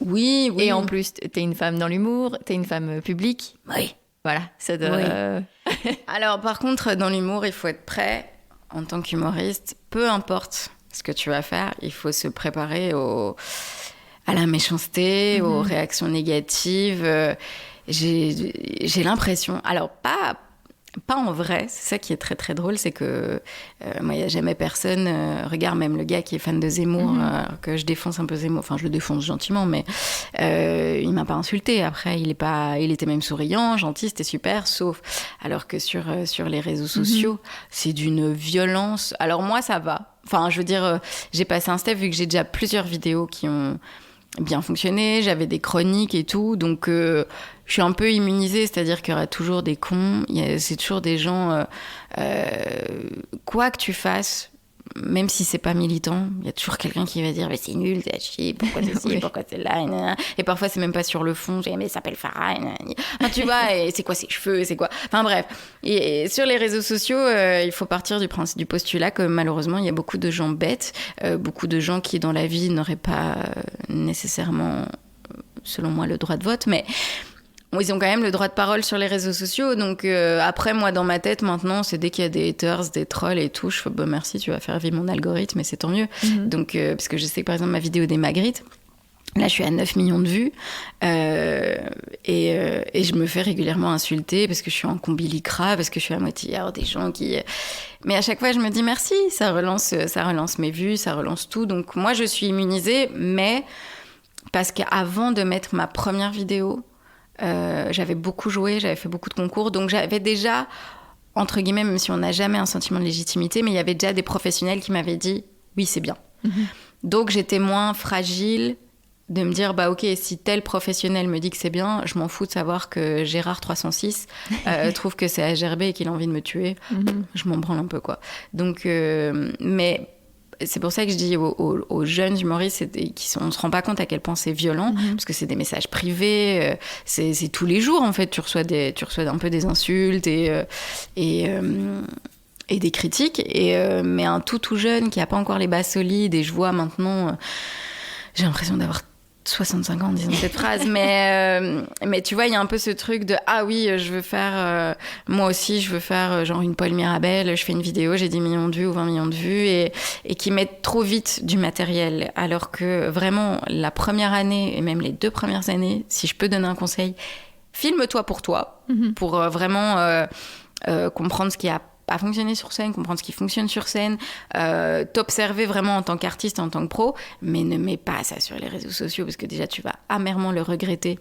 Oui. Et en plus, t'es une femme dans l'humour, t'es une femme publique. Oui. Voilà, ça doit... Oui. Alors par contre, dans l'humour, il faut être prêt. En tant qu'humoriste, peu importe ce que tu vas faire, il faut se préparer à la méchanceté, aux réactions négatives. J'ai l'impression... Alors, pas en vrai, c'est ça qui est très très drôle, c'est que moi, il n'y a jamais personne... regarde, même le gars qui est fan de Zemmour, que je défonce un peu Zemmour, enfin je le défonce gentiment, mais il m'a pas insulté. Après, il était même souriant, gentil, c'était super, sauf... Alors que sur les réseaux sociaux, c'est d'une violence. Alors moi, ça va. Enfin, je veux dire, j'ai passé un step, vu que j'ai déjà plusieurs vidéos qui ont bien fonctionné, j'avais des chroniques et tout, donc je suis un peu immunisée, c'est-à-dire qu'il y aura toujours des cons, c'est toujours des gens, quoi que tu fasses, même si c'est pas militant, il y a toujours quelqu'un qui va dire mais c'est nul, c'est à chier, pourquoi c'est ci, pourquoi c'est là, et parfois c'est même pas sur le fond, mais ça s'appelle Farah, enfin, tu vois, et c'est quoi ses cheveux, c'est quoi, enfin bref. Et sur les réseaux sociaux, il faut partir du postulat que malheureusement il y a beaucoup de gens bêtes, beaucoup de gens qui dans la vie n'auraient pas nécessairement, selon moi, le droit de vote, mais ils ont quand même le droit de parole sur les réseaux sociaux. Donc après, moi, dans ma tête, maintenant, c'est dès qu'il y a des haters, des trolls et tout, je fais merci, tu vas faire vivre mon algorithme, et c'est tant mieux. Donc, parce que je sais que, par exemple, ma vidéo des Magritte, Là, je suis à 9 millions de vues et je me fais régulièrement insulter parce que je suis en combi lycra, parce que je suis à moitié. Alors, des gens qui... Mais à chaque fois, je me dis merci, ça relance mes vues, ça relance tout. Donc, moi, je suis immunisée, mais parce qu'avant de mettre ma première vidéo, j'avais beaucoup joué, j'avais fait beaucoup de concours. Donc, j'avais déjà, entre guillemets, même si on n'a jamais un sentiment de légitimité, mais il y avait déjà des professionnels qui m'avaient dit « oui, c'est bien ». Donc, j'étais moins fragile de me dire, bah ok, si tel professionnel me dit que c'est bien, je m'en fous de savoir que Gérard 306 trouve que c'est à gerber et qu'il a envie de me tuer. Je m'en branle un peu, quoi. Donc, mais c'est pour ça que je dis aux jeunes humoristes on ne se rend pas compte à quel point c'est violent, parce que c'est des messages privés, c'est tous les jours, en fait, tu reçois un peu des insultes et des critiques, mais un tout jeune qui n'a pas encore les bases solides, et je vois maintenant, j'ai l'impression d'avoir 65 ans en disant cette phrase, mais tu vois, il y a un peu ce truc de ah oui, je veux faire, moi aussi, je veux faire genre une Paul Mirabel, je fais une vidéo, j'ai 10 millions de vues ou 20 millions de vues, et qui mettent trop vite du matériel, alors que vraiment, la première année, et même les 2 premières années, si je peux donner un conseil, filme-toi pour toi, pour vraiment comprendre ce qui a pas fonctionner sur scène, comprendre ce qui fonctionne sur scène, t'observer vraiment en tant qu'artiste, en tant que pro, mais ne mets pas ça sur les réseaux sociaux, parce que déjà tu vas amèrement le regretter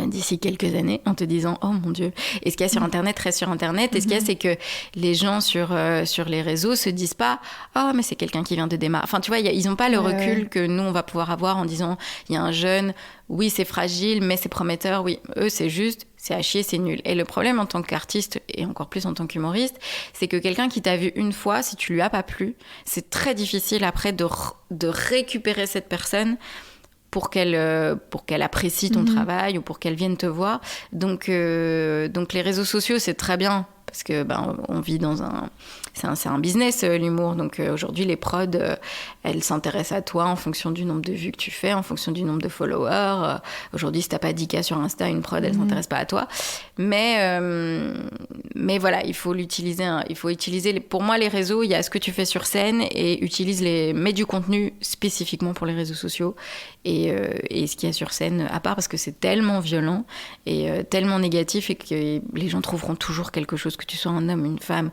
d'ici quelques années, en te disant oh mon Dieu, et ce qu'il y a sur Internet reste sur Internet, et ce qu'il y a, c'est que les gens sur les réseaux se disent pas oh mais c'est quelqu'un qui vient de démarrer, enfin tu vois, ils ont pas le recul que nous on va pouvoir avoir en disant il y a un jeune, oui c'est fragile mais c'est prometteur, oui, eux c'est juste, c'est à chier, c'est nul. Et le problème en tant qu'artiste, et encore plus en tant qu'humoriste, c'est que quelqu'un qui t'a vu une fois, si tu lui as pas plu, c'est très difficile après de récupérer cette personne pour qu'elle apprécie ton travail ou pour qu'elle vienne te voir. Donc les réseaux sociaux, c'est très bien, parce que on vit dans c'est un business, l'humour. Donc aujourd'hui, les prods, elles s'intéressent à toi en fonction du nombre de vues que tu fais, en fonction du nombre de followers. Aujourd'hui, si t'as pas 10K sur Insta, une prod, elle s'intéresse pas à toi. Mais voilà, il faut utiliser pour moi, les réseaux, il y a ce que tu fais sur scène, et mets du contenu spécifiquement pour les réseaux sociaux, et ce qu'il y a sur scène à part, parce que c'est tellement violent et tellement négatif, et que les gens trouveront toujours quelque chose, que tu sois un homme, une femme,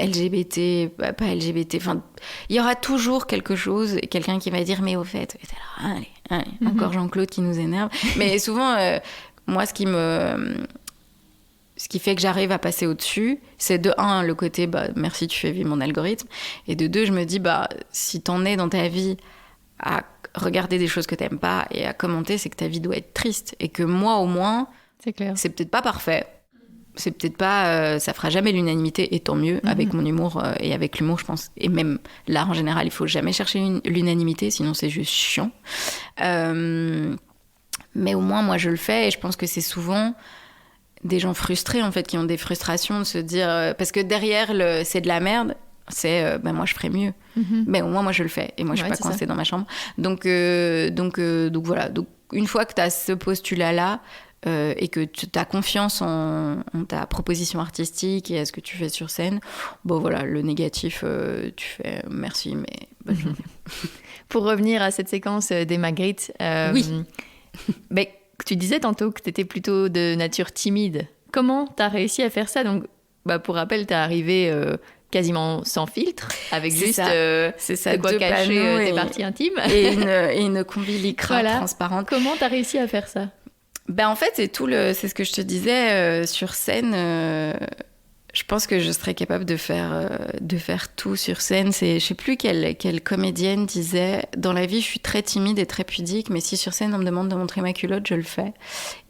LGBT, pas LGBT, enfin, il y aura toujours quelque chose, quelqu'un qui va dire mais au fait, allez, encore Jean-Claude qui nous énerve. Mais souvent, moi, ce qui fait que j'arrive à passer au-dessus, c'est de 1, le côté merci, tu fais vivre mon algorithme, et de 2, je me dis si t'en es dans ta vie à regarder des choses que t'aimes pas et à commenter, c'est que ta vie doit être triste, et que moi au moins, c'est clair, c'est peut-être pas parfait, c'est peut-être pas, ça fera jamais l'unanimité, et tant mieux, avec mon humour et avec l'humour, je pense, et même l'art en général, il faut jamais chercher l'unanimité, sinon c'est juste chiant. Mais au moins, moi, je le fais, et je pense que c'est souvent des gens frustrés, en fait, qui ont des frustrations de se dire, parce que derrière c'est de la merde, c'est moi je ferais mieux, mais au moins moi je le fais, et moi je suis pas coincée dans ma chambre, donc voilà. Donc une fois que tu as ce postulat là, et que tu as confiance en ta proposition artistique et à ce que tu fais sur scène, voilà, le négatif, tu fais merci, mais bonne journée. Pour revenir à cette séquence des Magritte, oui. Tu disais tantôt que tu étais plutôt de nature timide. Comment tu as réussi à faire ça? Donc, pour rappel, tu es arrivée quasiment sans filtre, avec juste de quoi cacher tes parties intimes. Et une combi lycra transparente. Comment tu as réussi à faire ça? En fait, c'est ce que je te disais, sur scène, je pense que je serais capable de faire tout sur scène. Je sais plus quelle comédienne disait, dans la vie je suis très timide et très pudique, mais si sur scène on me demande de montrer ma culotte, je le fais.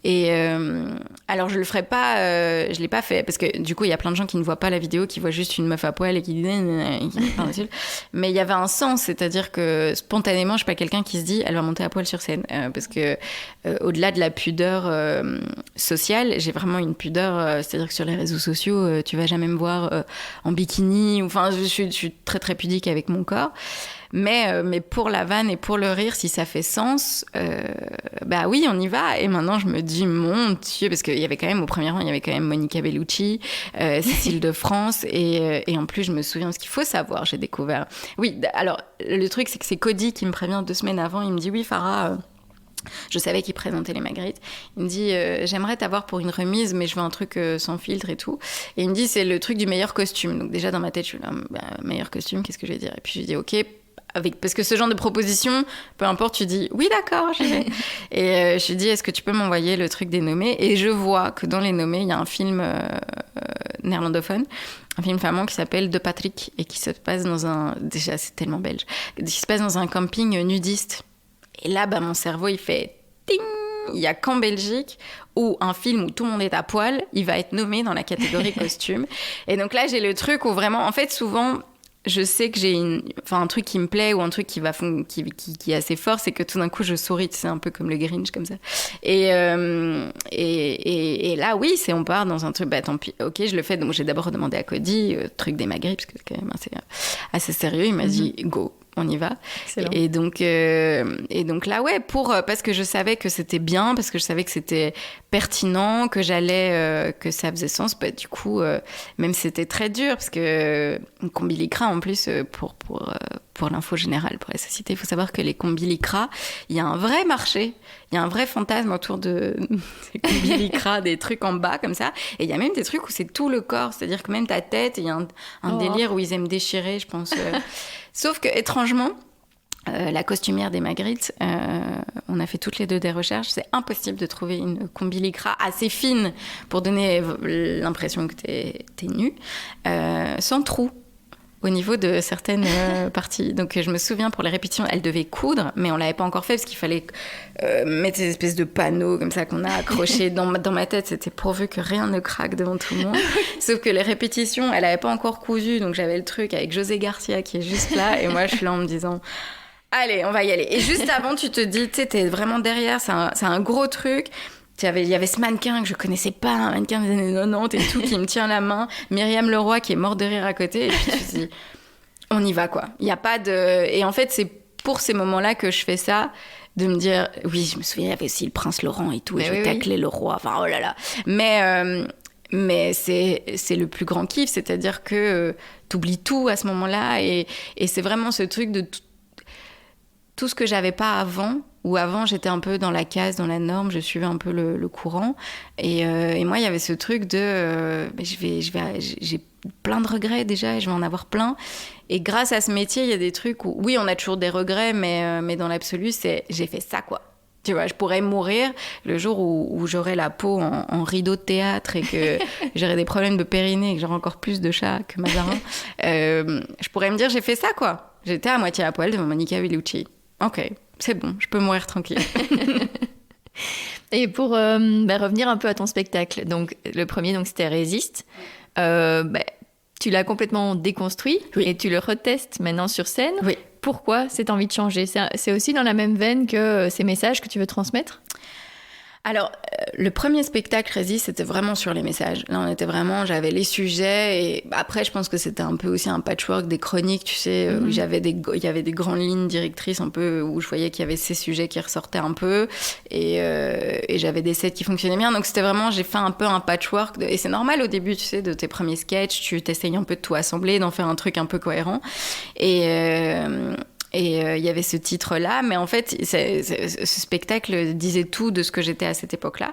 Et alors je le ferai pas, je l'ai pas fait, parce que du coup il y a plein de gens qui ne voient pas la vidéo, qui voient juste une meuf à poil et qui disent mais il y avait un sens, c'est-à-dire que spontanément je suis pas quelqu'un qui se dit elle va monter à poil sur scène, parce que au-delà de la pudeur sociale, j'ai vraiment une pudeur, c'est-à-dire que sur les réseaux sociaux tu vas jamais me voir en bikini, enfin je suis très très pudique avec mon corps. Mais pour la vanne et pour le rire, si ça fait sens, bah oui, on y va. Et maintenant, je me dis, mon Dieu, parce qu'il y avait quand même, au premier rang, il y avait quand même Monica Bellucci, Cécile de France, et en plus, je me souviens, ce qu'il faut savoir, j'ai découvert. Oui, alors, le truc, c'est que c'est Cody qui me prévient 2 semaines avant, il me dit, oui, Farah... je savais qu'il présentait les Magritte. Il me dit j'aimerais t'avoir pour une remise, mais je veux un truc sans filtre et tout. Et il me dit c'est le truc du meilleur costume. Donc déjà dans ma tête je suis là meilleur costume, qu'est-ce que je vais dire? Et puis je dis ok. Parce que ce genre de proposition, peu importe, tu dis oui d'accord, j'y vais. Et je lui dis est-ce que tu peux m'envoyer le truc des nommés? Et je vois que dans les nommés il y a un film néerlandophone, un film flamand qui s'appelle De Patrick et qui se passe dans un, déjà c'est tellement belge, qui se passe dans un camping nudiste. Et là, bah, mon cerveau, il fait ting. Il n'y a qu'en Belgique où un film où tout le monde est à poil, il va être nommé dans la catégorie costume. Et donc là, j'ai le truc où vraiment, en fait, souvent, je sais que j'ai un truc qui me plaît ou un truc qui est assez fort, c'est que tout d'un coup, je souris. C'est un peu comme le Grinch, comme ça. Et là, oui, on part dans un truc, bah tant pis, ok, je le fais. Donc j'ai d'abord demandé à Cody, truc des Magritte, parce que c'est quand même assez sérieux. Il m'a dit, go. On y va. Et donc là, ouais, parce que je savais que c'était bien, parce que je savais que c'était pertinent, que que ça faisait sens. Bah, du coup, même c'était très dur, parce que combi lycra, en plus, pour l'info générale, pour la société, il faut savoir que les combi lycra, il y a un vrai marché, il y a un vrai fantasme autour de ces combi lycra, des trucs en bas comme ça. Et il y a même des trucs où c'est tout le corps, c'est-à-dire que même ta tête, il y a un délire où ils aiment déchirer, je pense. Sauf que, étrangement, la costumière des Magritte, on a fait toutes les deux des recherches, c'est impossible de trouver une combi lycra assez fine pour donner l'impression que t'es nue, sans trou au niveau de certaines parties. Donc je me souviens, pour les répétitions, elle devait coudre, mais on l'avait pas encore fait parce qu'il fallait mettre ces espèces de panneaux comme ça qu'on a accrochés. Dans ma tête, c'était pourvu que rien ne craque devant tout le monde. Sauf que les répétitions, elle avait pas encore cousu, donc j'avais le truc avec José Garcia qui est juste là, et moi je suis là en me disant... Allez, on va y aller. Et juste avant, tu te dis, tu sais, t'es vraiment derrière, c'est un gros truc. Il y avait ce mannequin que je connaissais pas, un mannequin des années 90 et tout, qui me tient la main. Myriam Leroy qui est morte de rire à côté. Et puis tu te dis, on y va, quoi. Il y a pas de... Et en fait, c'est pour ces moments-là que je fais ça, de me dire, oui, je me souviens, il y avait aussi le prince Laurent et tout, et je taclais le roi. Enfin, oh là là. Mais c'est le plus grand kiff, c'est-à-dire que t'oublies tout à ce moment-là. Et c'est vraiment ce truc de... tout ce que j'avais pas avant, où avant j'étais un peu dans la case, dans la norme, je suivais un peu le courant, et moi il y avait ce truc de j'ai plein de regrets déjà, et je vais en avoir plein, et grâce à ce métier il y a des trucs où oui on a toujours des regrets, mais dans l'absolu c'est j'ai fait ça, quoi. Tu vois, je pourrais mourir le jour où j'aurai la peau en rideau de théâtre et que j'aurai des problèmes de périnée et que j'aurai encore plus de chats que Mazarin. Je pourrais me dire, j'ai fait ça, quoi. J'étais à moitié à poil devant Monica Bellucci. Ok, c'est bon, je peux mourir tranquille. Et pour revenir un peu à ton spectacle, donc le premier, donc, c'était Résiste. Tu l'as complètement déconstruit, oui, et tu le retestes maintenant sur scène. Oui. Pourquoi cette envie de changer? C'est aussi dans la même veine que ces messages que tu veux transmettre? Alors, le premier spectacle Résiste, c'était vraiment sur les messages. Là, j'avais les sujets, et après, je pense que c'était un peu aussi un patchwork des chroniques, tu sais, où il y avait des grandes lignes directrices un peu, où je voyais qu'il y avait ces sujets qui ressortaient un peu, et j'avais des sets qui fonctionnaient bien. Donc, c'était vraiment, j'ai fait un peu un patchwork, et c'est normal au début, tu sais, de tes premiers sketchs, tu t'essayes un peu de tout assembler, d'en faire un truc un peu cohérent. Et il y avait ce titre-là, mais en fait, ce spectacle disait tout de ce que j'étais à cette époque-là.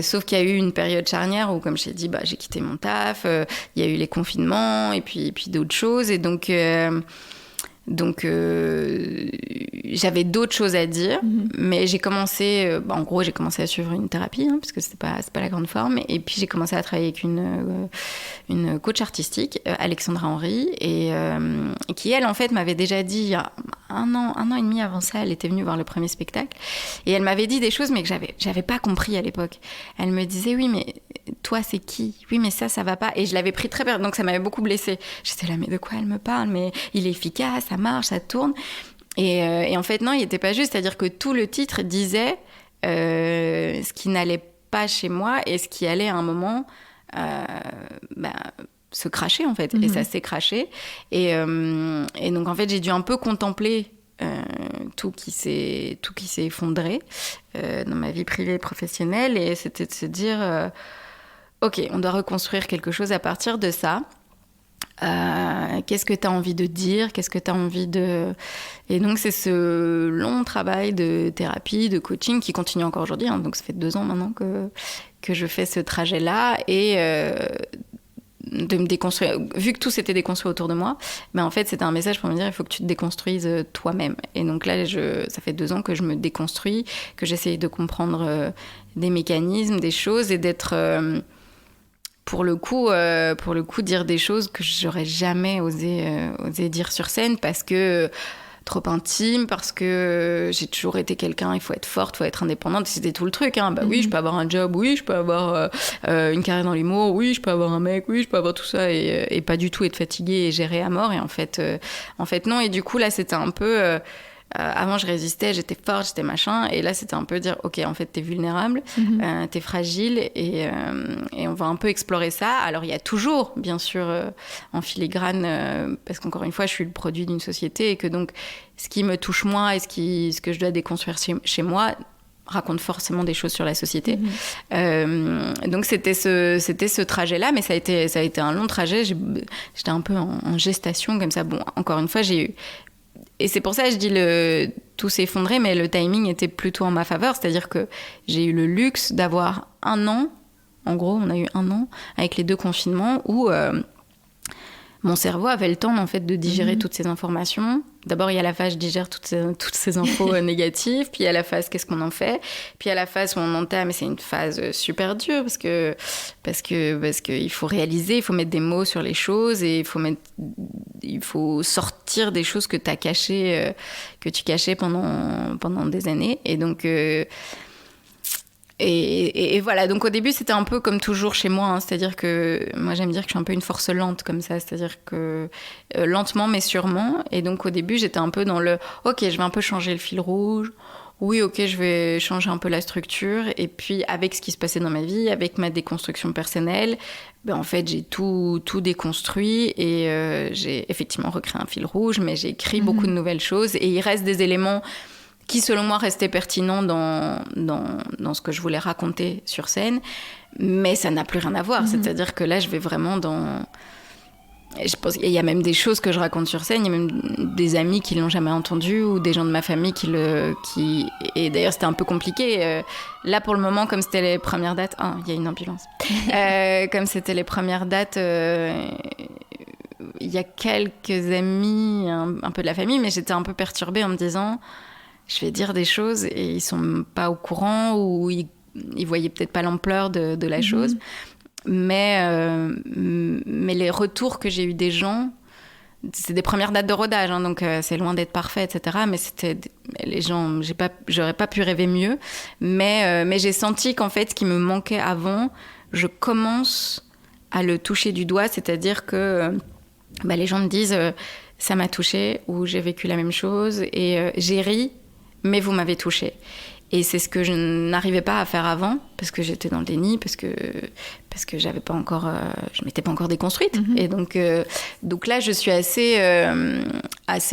Sauf qu'il y a eu une période charnière où, comme je t'ai dit, j'ai quitté mon taf, il y a eu les confinements et puis d'autres choses. Et donc j'avais d'autres choses à dire, mais j'ai commencé, en gros, j'ai commencé à suivre une thérapie, parce que c'est pas la grande forme, et puis j'ai commencé à travailler avec une coach artistique, Alexandra Henry, et qui, elle, en fait, m'avait déjà dit, il y a un an et demi avant ça, elle était venue voir le premier spectacle, et elle m'avait dit des choses, mais que j'avais pas compris à l'époque. Elle me disait, oui, mais toi, c'est qui? Oui, mais ça va pas. Et je l'avais pris très bien, donc ça m'avait beaucoup blessée. J'étais là, mais de quoi elle me parle? Mais il est efficace, ça marche, ça tourne. Et en fait, non, il n'était pas juste. C'est-à-dire que tout le titre disait ce qui n'allait pas chez moi et ce qui allait à un moment se cracher en fait. Et ça s'est craché. Et donc en fait, j'ai dû un peu contempler tout qui s'est effondré dans ma vie privée et professionnelle. Et c'était de se dire, ok, on doit reconstruire quelque chose à partir de ça. Qu'est-ce que tu as envie de dire, qu'est-ce que tu as envie de... Et donc c'est ce long travail de thérapie, de coaching qui continue encore aujourd'hui, hein. Donc ça fait 2 ans maintenant que je fais ce trajet-là, et de me déconstruire, vu que tout s'était déconstruit autour de moi, mais en fait c'était un message pour me dire il faut que tu te déconstruises toi-même. Et donc là ça fait 2 ans que je me déconstruis, que j'essaye de comprendre des mécanismes, des choses, et d'être... pour le coup, dire des choses que j'aurais jamais osé dire sur scène, parce que trop intime, parce que j'ai toujours été quelqu'un, il faut être forte, il faut être indépendante, c'était tout le truc, hein. Bah oui, je peux avoir un job, oui, je peux avoir une carrière dans l'humour, oui, je peux avoir un mec, oui, je peux avoir tout ça, et pas du tout être fatiguée et gérer à mort. Et en fait non. Et du coup là c'était un peu... avant, je résistais, j'étais forte, j'étais machin. Et là, c'était un peu dire, OK, en fait, t'es vulnérable, t'es fragile, et on va un peu explorer ça. Alors, il y a toujours, bien sûr, en filigrane, parce qu'encore une fois, je suis le produit d'une société, et que donc, ce qui me touche moi et ce que je dois déconstruire chez moi raconte forcément des choses sur la société. Donc, c'était ce trajet-là, mais ça a été un long trajet. J'étais un peu en gestation, comme ça. Bon, encore une fois, j'ai eu... Et c'est pour ça que je dis tout s'est effondré, mais le timing était plutôt en ma faveur. C'est-à-dire que j'ai eu le luxe d'avoir 1 an, en gros, on a eu 1 an, avec les 2 confinements, où mon cerveau avait le temps, en fait, de digérer toutes ces informations. D'abord, il y a la phase, je digère toutes ces infos négatives, puis il y a la phase, qu'est-ce qu'on en fait, puis il y a la phase où on entame, et c'est une phase super dure, parce que il faut réaliser, il faut mettre des mots sur les choses, et il faut sortir des choses que tu cachais pendant des années. Et donc... Et voilà, donc au début c'était un peu comme toujours chez moi, hein. C'est-à-dire que moi j'aime dire que je suis un peu une force lente comme ça, c'est-à-dire que lentement mais sûrement. Et donc au début j'étais un peu dans ok, je vais un peu changer le fil rouge, oui, ok, je vais changer un peu la structure. Et puis avec ce qui se passait dans ma vie, avec ma déconstruction personnelle, en fait j'ai tout déconstruit, et j'ai effectivement recréé un fil rouge, mais j'ai écrit beaucoup de nouvelles choses, et il reste des éléments qui, selon moi, restait pertinent dans ce que je voulais raconter sur scène. Mais ça n'a plus rien à voir. C'est-à-dire que là, je vais vraiment dans... Je pense qu'il y a même des choses que je raconte sur scène. Il y a même des amis qui ne l'ont jamais entendu, ou des gens de ma famille qui... Et d'ailleurs, c'était un peu compliqué. Là, pour le moment, comme c'était les premières dates... Ah, il y a une ambulance. Comme c'était les premières dates... Il y a quelques amis, un peu de la famille, mais j'étais un peu perturbée en me disant... Je vais dire des choses et ils sont pas au courant, ou ils voyaient peut-être pas l'ampleur de la chose. Mais les retours que j'ai eu des gens, c'est des premières dates de rodage, hein, donc c'est loin d'être parfait, etc. Mais c'était les gens, j'aurais pas pu rêver mieux. Mais j'ai senti qu'en fait, ce qui me manquait avant, je commence à le toucher du doigt, c'est-à-dire que les gens me disent ça m'a touchée, ou j'ai vécu la même chose, et j'ai ri. Mais vous m'avez touchée. Et c'est ce que je n'arrivais pas à faire avant, parce que j'étais dans le déni, parce que j'avais pas encore, je m'étais pas encore déconstruite. Et donc là, je suis assez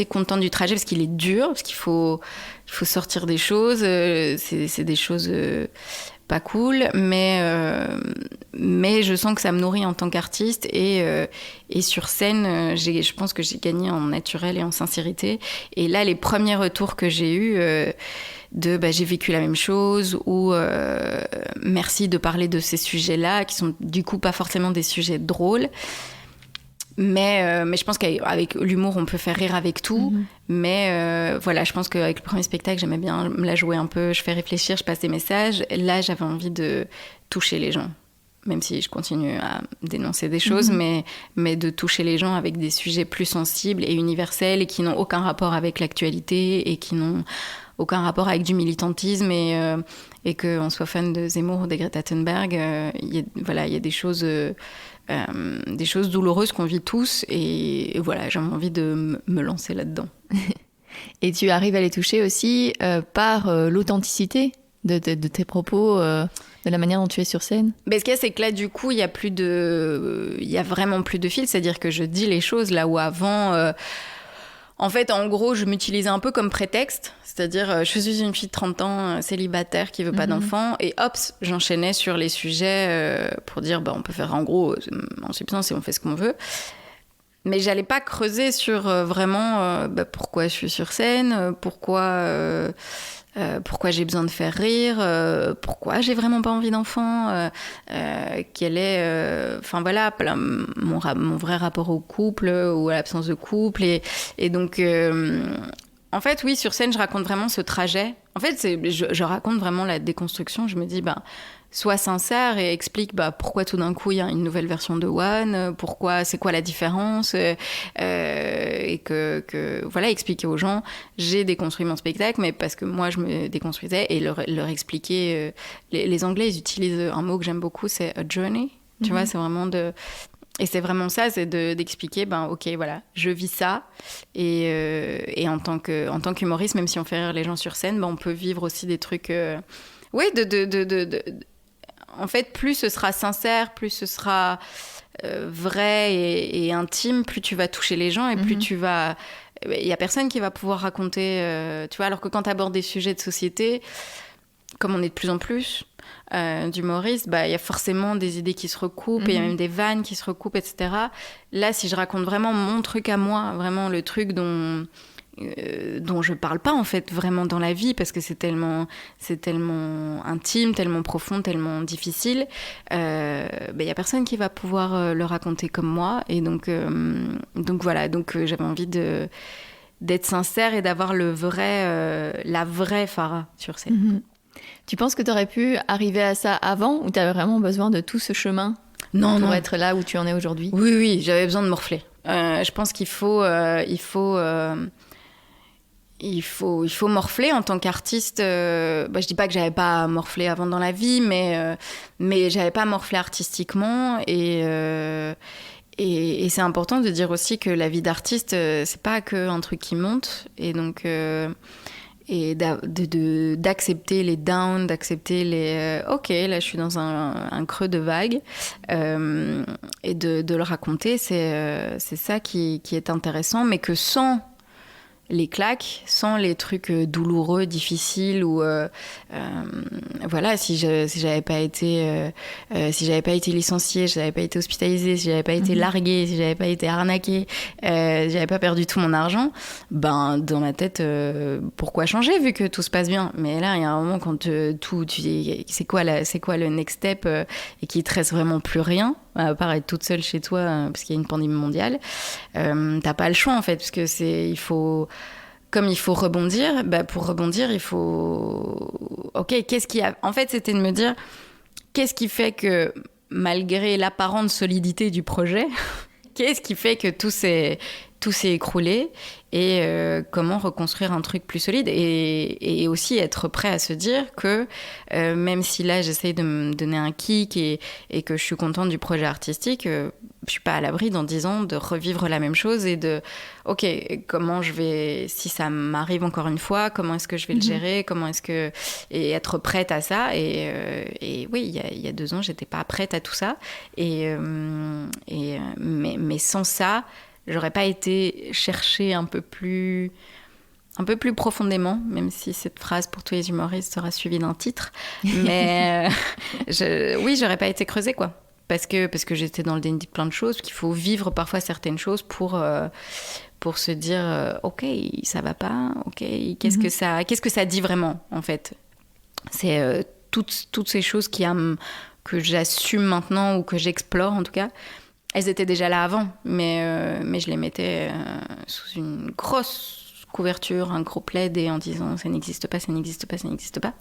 contente du trajet, parce qu'il est dur, parce qu'il faut sortir des choses. C'est des choses pas cool, mais je sens que ça me nourrit en tant qu'artiste, et sur scène, je pense que j'ai gagné en naturel et en sincérité. Et là, les premiers retours que j'ai eus j'ai vécu la même chose, ou merci de parler de ces sujets-là, qui sont du coup pas forcément des sujets drôles. Mais je pense qu'avec l'humour, on peut faire rire avec tout. Mais voilà, je pense qu'avec le premier spectacle, j'aimais bien me la jouer un peu. Je fais réfléchir, je passe des messages. Là, j'avais envie de toucher les gens. Même si je continue à dénoncer des choses, mais de toucher les gens avec des sujets plus sensibles et universels, et qui n'ont aucun rapport avec l'actualité, et qui n'ont aucun rapport avec du militantisme, et qu'on soit fan de Zemmour ou de Greta Thunberg. Il y a des choses douloureuses qu'on vit tous, et voilà, j'ai envie de me lancer là-dedans. Et tu arrives à les toucher aussi par l'authenticité de tes propos. de la manière dont tu es sur scène? Ce qu'il y a, c'est que là, du coup, il y a vraiment plus de fil. C'est-à-dire que je dis les choses là où avant... En fait, en gros, je m'utilisais un peu comme prétexte. C'est-à-dire, je suis une fille de 30 ans, célibataire, qui veut pas d'enfant. Et hop, j'enchaînais sur les sujets pour dire, on peut faire en gros, en substance, et on fait ce qu'on veut. Mais j'allais pas creuser sur vraiment pourquoi je suis sur scène, pourquoi j'ai besoin de faire rire, pourquoi j'ai vraiment pas envie d'enfant, quel est mon vrai rapport au couple ou à l'absence de couple. Et donc, en fait, oui, sur scène, je raconte vraiment ce trajet. En fait, je raconte vraiment la déconstruction. Je me dis, sois sincère et explique pourquoi tout d'un coup il y a une nouvelle version de One, pourquoi, c'est quoi la différence, et que voilà, expliquer aux gens, j'ai déconstruit mon spectacle, mais parce que moi je me déconstruisais, et leur expliquer. Les Anglais, ils utilisent un mot que j'aime beaucoup, c'est a journey. Tu vois, c'est vraiment et c'est vraiment ça, c'est d'expliquer, ok, voilà, je vis ça, et en tant qu'humoriste, même si on fait rire les gens sur scène, on peut vivre aussi des trucs. Oui, en fait, plus ce sera sincère, plus ce sera vrai et intime, plus tu vas toucher les gens et plus tu vas... Il n'y a personne qui va pouvoir raconter... tu vois, alors que quand tu abordes des sujets de société, comme on est de plus en plus d'humoristes, il y a forcément des idées qui se recoupent, et il y a même des vannes qui se recoupent, etc. Là, si je raconte vraiment mon truc à moi, vraiment le truc dont je parle pas en fait vraiment dans la vie, parce que c'est tellement intime, tellement profond, tellement difficile, y a personne qui va pouvoir le raconter comme moi, et donc voilà, j'avais envie d'être sincère et d'avoir la vraie Farah sur scène. Tu penses que tu aurais pu arriver à ça avant, ou tu avais vraiment besoin de tout ce chemin pour être là où tu en es aujourd'hui? Oui, j'avais besoin de morfler. Je pense qu'il faut morfler en tant qu'artiste. Je dis pas que j'avais pas morflé avant dans la vie, mais j'avais pas morflé artistiquement, et c'est important de dire aussi que la vie d'artiste, c'est pas que un truc qui monte, et donc d'accepter les downs, d'accepter les ok, là je suis dans un creux de vague, et de le raconter, c'est ça qui est intéressant, mais que sans les claques, sans les trucs douloureux, difficiles, ou voilà, si j'avais pas été licenciée, si j'avais pas été hospitalisée, si j'avais pas été larguée, si j'avais pas été arnaquée, si j'avais pas perdu tout mon argent, dans ma tête, pourquoi changer vu que tout se passe bien? Mais là, il y a un moment quand c'est quoi le next step, et qu'il te reste vraiment plus rien, à part être toute seule chez toi, parce qu'il y a une pandémie mondiale, t'as pas le choix en fait, parce que il faut rebondir. Pour rebondir, il faut... Ok, en fait, c'était de me dire, qu'est-ce qui fait que, malgré l'apparente solidité du projet, qu'est-ce qui fait que tout s'est écroulé, et comment reconstruire un truc plus solide, et aussi être prêt à se dire que même si là j'essaye de me donner un kick, et que je suis contente du projet artistique, je suis pas à l'abri dans 10 ans de revivre la même chose, et de ok, comment je vais, si ça m'arrive encore une fois, comment est-ce que je vais le gérer, et être prête à ça, et oui, il y a 2 ans j'étais pas prête à tout ça, mais sans ça j'aurais pas été chercher un peu plus profondément, même si cette phrase pour tous les humoristes sera suivie d'un titre. Mais j'aurais pas été creusée, quoi. Parce que j'étais dans le déni de plein de choses, qu'il faut vivre parfois certaines choses pour se dire ok, ça va pas, ok, qu'est-ce que ça dit vraiment, en fait. C'est toutes ces choses que j'assume maintenant, ou que j'explore en tout cas. Elles étaient déjà là avant, mais je les mettais sous une grosse couverture, un gros plaid, et en disant ça n'existe pas, ça n'existe pas, ça n'existe pas.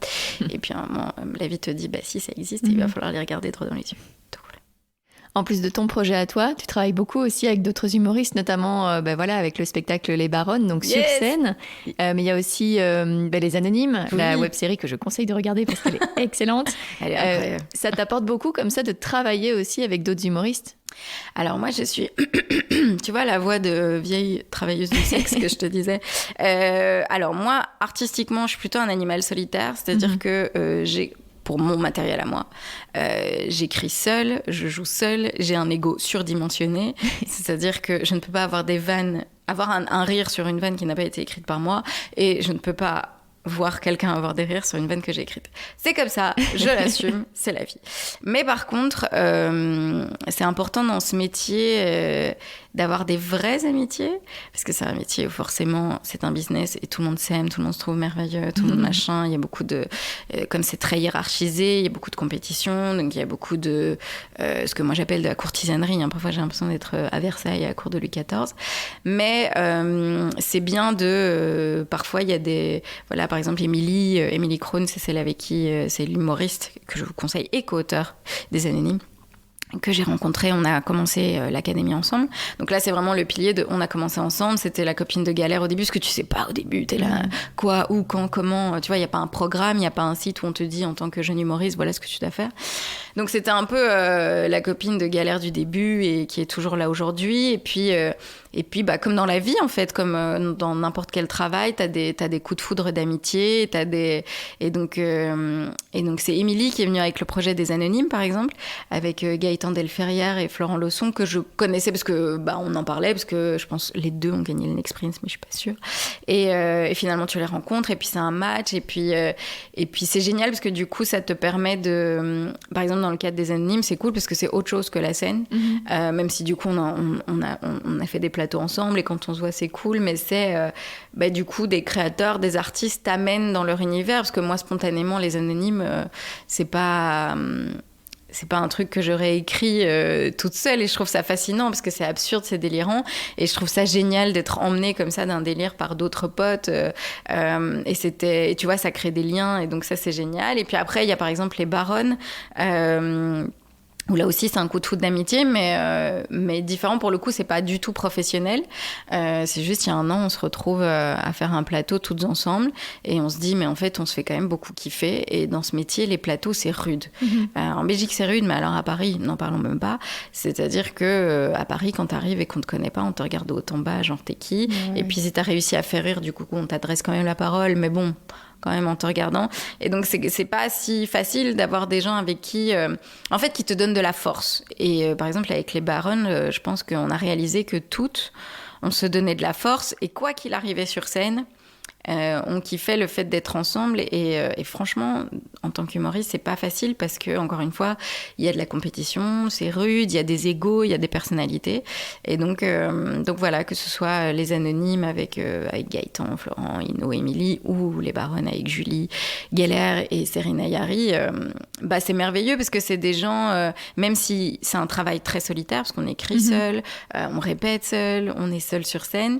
Et puis à un moment, la vie te dit si, ça existe, il va falloir les regarder droit dans les yeux. Donc, voilà. En plus de ton projet à toi, tu travailles beaucoup aussi avec d'autres humoristes, notamment avec le spectacle Les Baronnes, donc sur scène. Mais il y a aussi Les Anonymes, la web-série que je conseille de regarder parce qu'elle est excellente. Elle est incroyable. Ça t'apporte beaucoup comme ça de travailler aussi avec d'autres humoristes? Alors moi, je suis, tu vois, la voix de vieille travailleuse du sexe que je te disais. Alors moi, artistiquement, je suis plutôt un animal solitaire, c'est-à-dire que j'ai pour mon matériel à moi. J'écris seule, je joue seule, j'ai un ego surdimensionné, c'est-à-dire que je ne peux pas avoir un rire sur une vanne qui n'a pas été écrite par moi, et je ne peux pas voir quelqu'un avoir des rires sur une vanne que j'ai écrite. C'est comme ça, je l'assume, c'est la vie. Mais par contre, c'est important dans ce métier d'avoir des vraies amitiés, parce que c'est un métier où forcément c'est un business et tout le monde s'aime, tout le monde se trouve merveilleux, tout le monde machin, il y a beaucoup de... comme c'est très hiérarchisé, il y a beaucoup de compétition, donc il y a beaucoup de... ce que moi j'appelle de la courtisanerie, hein. Parfois j'ai l'impression d'être à Versailles, à la cour de Louis XIV, mais c'est bien de... parfois il y a des... Voilà, par exemple, Émilie Krohn, c'est celle avec qui... c'est l'humoriste que je vous conseille et co-auteur des Anonymes, que j'ai rencontré, on a commencé l'académie ensemble. Donc là, c'est vraiment le pilier de on a commencé ensemble. C'était la copine de galère au début, parce que tu sais pas au début, t'es là, quoi, où, quand, comment. Tu vois, il n'y a pas un programme, il n'y a pas un site où on te dit en tant que jeune humoriste, voilà ce que tu dois faire. Donc c'était un peu la copine de galère du début et qui est toujours là aujourd'hui. Et puis bah, comme dans la vie, en fait, comme dans n'importe quel travail, t'as des coups de foudre d'amitié, et donc c'est Émilie qui est venue avec le projet des Anonymes, par exemple, avec Gaëtan Delferrière et Florent Lausson, que je connaissais parce que bah, on en parlait, parce que je pense les deux ont gagné le Next Prince, mais je suis pas sûre. Et finalement, tu les rencontres, et puis c'est un match, et puis c'est génial parce que du coup, ça te permet de... Par exemple, dans le cadre des Anonymes, c'est cool parce que c'est autre chose que la scène, même si du coup, on a fait des plateaux ensemble, et quand on se voit, c'est cool, mais c'est bah, du coup, des créateurs, des artistes t'amènent dans leur univers, parce que moi, spontanément, les Anonymes, c'est pas un truc que j'aurais écrit toute seule, et je trouve ça fascinant parce que c'est absurde, c'est délirant, et je trouve ça génial d'être emmenée comme ça d'un délire par d'autres potes, et tu vois, ça crée des liens, et donc ça c'est génial. Et puis après il y a par exemple les Baronnes, où là aussi c'est un coup de foudre d'amitié, mais différent pour le coup, c'est pas du tout professionnel. C'est juste il y a un an, on se retrouve à faire un plateau toutes ensemble, et on se dit mais en fait on se fait quand même beaucoup kiffer, et dans ce métier les plateaux c'est rude. En Belgique c'est rude, mais alors à Paris n'en parlons même pas. C'est-à-dire que à Paris, quand t'arrives et qu'on te connaît pas, on te regarde de haut en bas, genre t'es qui, et puis si t'as réussi à faire rire, du coup on t'adresse quand même la parole, mais bon, quand même en te regardant. Et donc c'est pas si facile d'avoir des gens avec qui en fait qui te donnent de la force. Et par exemple avec les Baronnes, je pense qu'on a réalisé que toutes on se donnait de la force, et quoi qu'il arrivait sur scène, on kiffait le fait d'être ensemble, et franchement en tant qu'humoriste c'est pas facile, parce que encore une fois il y a de la compétition, c'est rude, il y a des égos, il y a des personnalités, et donc voilà, que ce soit les Anonymes avec Gaëtan, Florent, Ino, Émilie, ou les Baronnes avec Julie Geller et Serena Yari, bah c'est merveilleux parce que c'est des gens, même si c'est un travail très solitaire parce qu'on écrit seul, on répète seul, on est seul sur scène.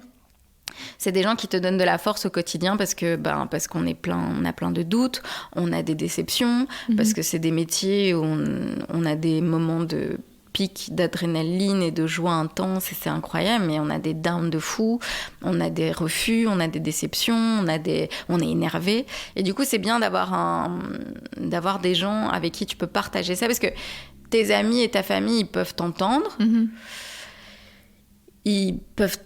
C'est des gens qui te donnent de la force au quotidien, parce qu'on a plein de doutes, on a des déceptions, parce que c'est des métiers où on a des moments de pic d'adrénaline et de joie intense, et c'est incroyable, mais on a des downs de fou, on a des refus, on a des déceptions, on est énervé, et du coup c'est bien d'avoir des gens avec qui tu peux partager ça, parce que tes amis et ta famille, ils peuvent t'entendre, ils peuvent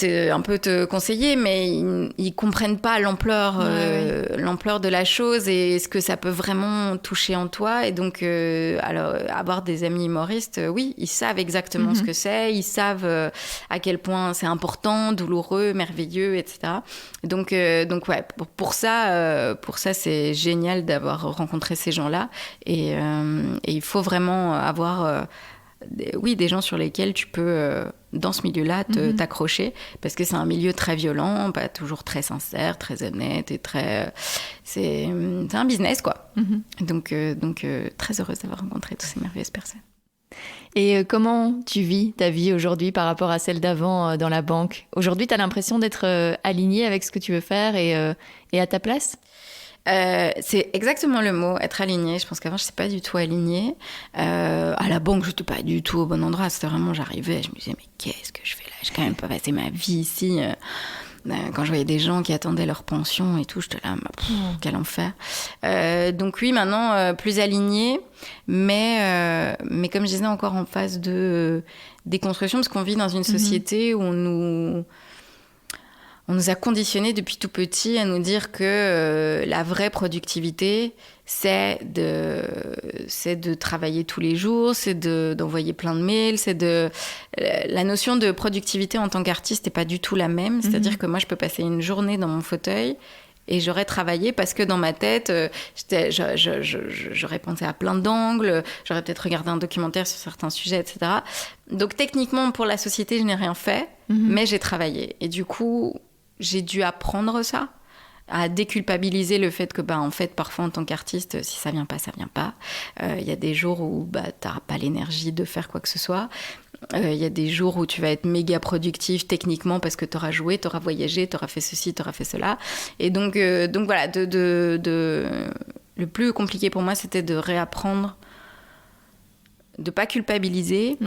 un peu te conseiller, mais ils comprennent pas l'ampleur de la chose et ce que ça peut vraiment toucher en toi. Et donc, alors, avoir des amis humoristes, oui, ils savent exactement ce que c'est, ils savent à quel point c'est important, douloureux, merveilleux, etc. Donc ouais, pour ça, c'est génial d'avoir rencontré ces gens-là. Et il faut vraiment avoir... des gens sur lesquels tu peux, dans ce milieu-là, t'accrocher, parce que c'est un milieu très violent, pas toujours très sincère, très honnête, et c'est un business, quoi. Donc, très heureuse d'avoir rencontré toutes ces merveilleuses personnes. Et comment tu vis ta vie aujourd'hui par rapport à celle d'avant dans la banque ? Aujourd'hui, tu as l'impression d'être alignée avec ce que tu veux faire et à ta place ? C'est exactement le mot, être aligné. Je pense qu'avant je n'étais pas du tout alignée. À la banque, je n'étais pas du tout au bon endroit. C'était vraiment, j'arrivais, je me disais mais qu'est-ce que je fais là ? J'ai quand même pas passé ma vie ici. Quand je voyais des gens qui attendaient leur pension et tout, j'étais là, quel enfer. Donc oui, maintenant plus alignée, mais comme je disais, encore en phase de déconstruction, parce qu'on vit dans une société où on nous a conditionnés depuis tout petit à nous dire que la vraie productivité, c'est de travailler tous les jours, c'est d'envoyer plein de mails, la notion de productivité en tant qu'artiste n'est pas du tout la même. C'est-à-dire que moi, je peux passer une journée dans mon fauteuil et j'aurais travaillé parce que dans ma tête, j'aurais pensé à plein d'angles, j'aurais peut-être regardé un documentaire sur certains sujets, etc. Donc techniquement, pour la société, je n'ai rien fait, mais j'ai travaillé. Et du coup, j'ai dû apprendre ça, à déculpabiliser le fait que, en fait, parfois, en tant qu'artiste, si ça vient pas, ça vient pas. Il y a des jours où t'as pas l'énergie de faire quoi que ce soit. Il y a des jours où tu vas être méga productif techniquement parce que tu auras joué, tu auras voyagé, tu auras fait ceci, tu auras fait cela. Et donc voilà, le plus compliqué pour moi, c'était de réapprendre, de pas culpabiliser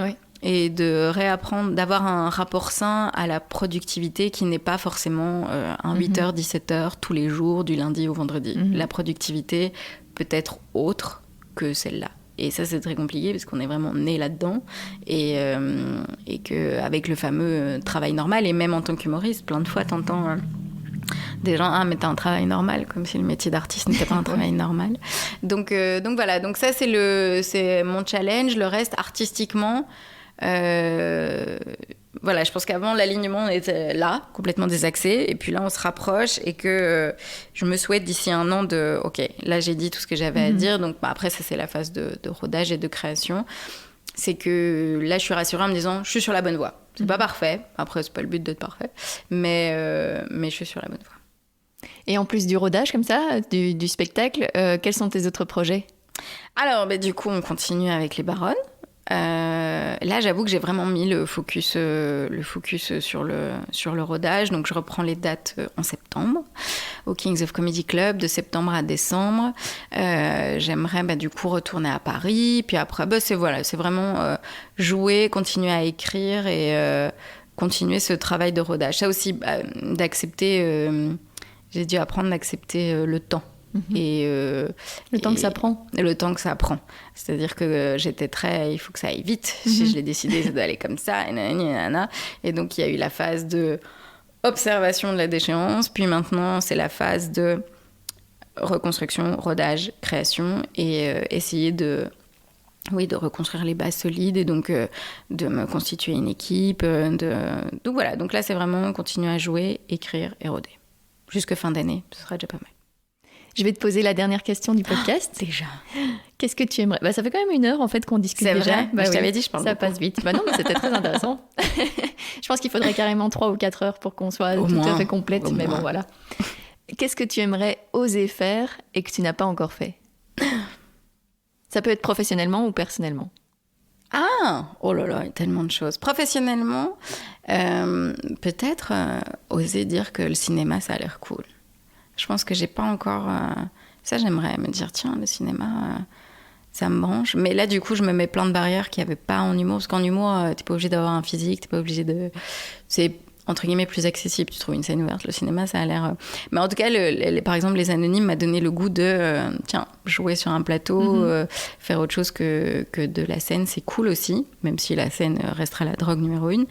et de réapprendre, d'avoir un rapport sain à la productivité qui n'est pas forcément un 8h, 17h tous les jours, du lundi au vendredi. La productivité peut être autre que celle-là. Et ça, c'est très compliqué parce qu'on est vraiment né là-dedans et qu'avec le fameux travail normal, et même en tant qu'humoriste, plein de fois, t'entends des gens « Ah, mais t'as un travail normal », comme si le métier d'artiste n'était pas un travail normal. Donc voilà, donc ça, c'est mon challenge. Le reste, artistiquement, voilà, je pense qu'avant, l'alignement était là, complètement désaxé. Et puis là, on se rapproche et que je me souhaite d'ici un an de... OK, là, j'ai dit tout ce que j'avais à dire. Donc après, ça, c'est la phase de rodage et de création. C'est que là, je suis rassurée en me disant, je suis sur la bonne voie. C'est pas parfait. Après, c'est pas le but d'être parfait. Mais je suis sur la bonne voie. Et en plus du rodage comme ça, du spectacle, quels sont tes autres projets ? Alors, du coup, on continue avec les Baronnes. Là, j'avoue que j'ai vraiment mis le focus sur le rodage. Donc, je reprends les dates en septembre au Kings of Comedy Club, de septembre à décembre. J'aimerais du coup retourner à Paris. Puis après, c'est vraiment jouer, continuer à écrire et continuer ce travail de rodage. Ça aussi, d'accepter... j'ai dû apprendre d'accepter le temps. Et le temps que ça prend. Le temps que ça prend. C'est-à-dire que j'étais il faut que ça aille vite. Si je l'ai décidé, ça doit aller comme ça. Et donc, il y a eu la phase de observation de la déchéance. Puis maintenant, c'est la phase de reconstruction, rodage, création. Et essayer de reconstruire les bases solides. Et donc, de me constituer une équipe. Donc voilà. Donc là, c'est vraiment continuer à jouer, écrire et roder. Jusque fin d'année, ce sera déjà pas mal. Je vais te poser la dernière question du podcast. Déjà. Qu'est-ce que tu aimerais ? Ça fait quand même 1 heure en fait qu'on discute déjà. C'est vrai, je t'avais dit, je parle ça beaucoup. passe vite. Non, mais c'était très intéressant. Je pense qu'il faudrait carrément 3 ou 4 heures pour qu'on soit tout à fait complète. Mais bon, voilà. Qu'est-ce que tu aimerais oser faire et que tu n'as pas encore fait ? Ça peut être professionnellement ou personnellement. Ah, oh là là, il y a tellement de choses. Professionnellement, peut-être oser dire que le cinéma, ça a l'air cool. Je pense que j'ai pas encore... Ça, j'aimerais me dire, tiens, le cinéma, ça me branche. Mais là, du coup, je me mets plein de barrières qu'il n'y avait pas en humour. Parce qu'en humour, t'es pas obligé d'avoir un physique, t'es pas obligé de... C'est, entre guillemets, plus accessible. Tu trouves une scène ouverte. Le cinéma, ça a l'air... Mais en tout cas, par exemple, Les Anonymes m'a donné le goût de... tiens, jouer sur un plateau, faire autre chose que de la scène, c'est cool aussi. Même si la scène restera la drogue numéro 1.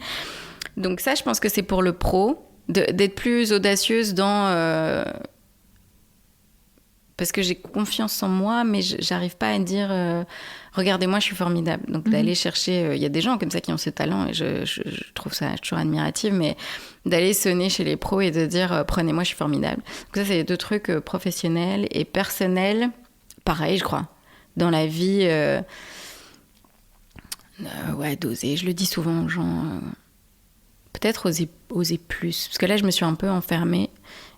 Donc ça, je pense que c'est pour le pro. D'être plus audacieuse dans... parce que j'ai confiance en moi, mais j'arrive pas à dire regardez-moi, je suis formidable. Donc d'aller chercher, il y a des gens comme ça qui ont ce talent et je trouve ça toujours admiratif, mais d'aller sonner chez les pros et de dire prenez-moi, je suis formidable. Donc ça, c'est les 2 trucs professionnels et personnels. Pareil, je crois. Dans la vie, d'oser. Je le dis souvent aux gens. Peut-être oser plus. Parce que là, je me suis un peu enfermée.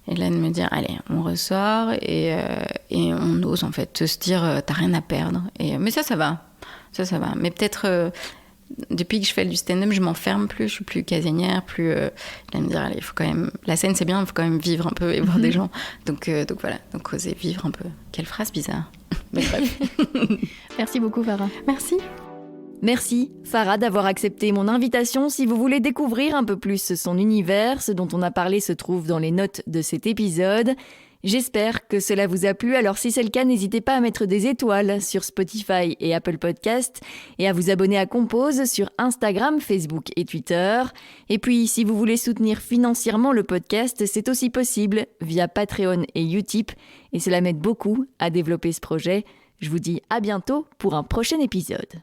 Et là, de me dire, allez, on ressort et on ose, en fait, se dire, t'as rien à perdre. Mais ça va. Ça va. Mais peut-être, depuis que je fais du stand-up, je m'enferme plus, je suis plus casanière, plus... là, me dire, allez, il faut quand même... La scène, c'est bien, il faut quand même vivre un peu et voir des gens. Donc voilà, donc oser vivre un peu. Quelle phrase bizarre. Mais bref. Merci beaucoup, Farah. Merci. Merci, Farah, d'avoir accepté mon invitation. Si vous voulez découvrir un peu plus son univers, ce dont on a parlé se trouve dans les notes de cet épisode. J'espère que cela vous a plu, alors si c'est le cas, n'hésitez pas à mettre des étoiles sur Spotify et Apple Podcast et à vous abonner à Compose sur Instagram, Facebook et Twitter. Et puis, si vous voulez soutenir financièrement le podcast, c'est aussi possible via Patreon et Utip et cela m'aide beaucoup à développer ce projet. Je vous dis à bientôt pour un prochain épisode.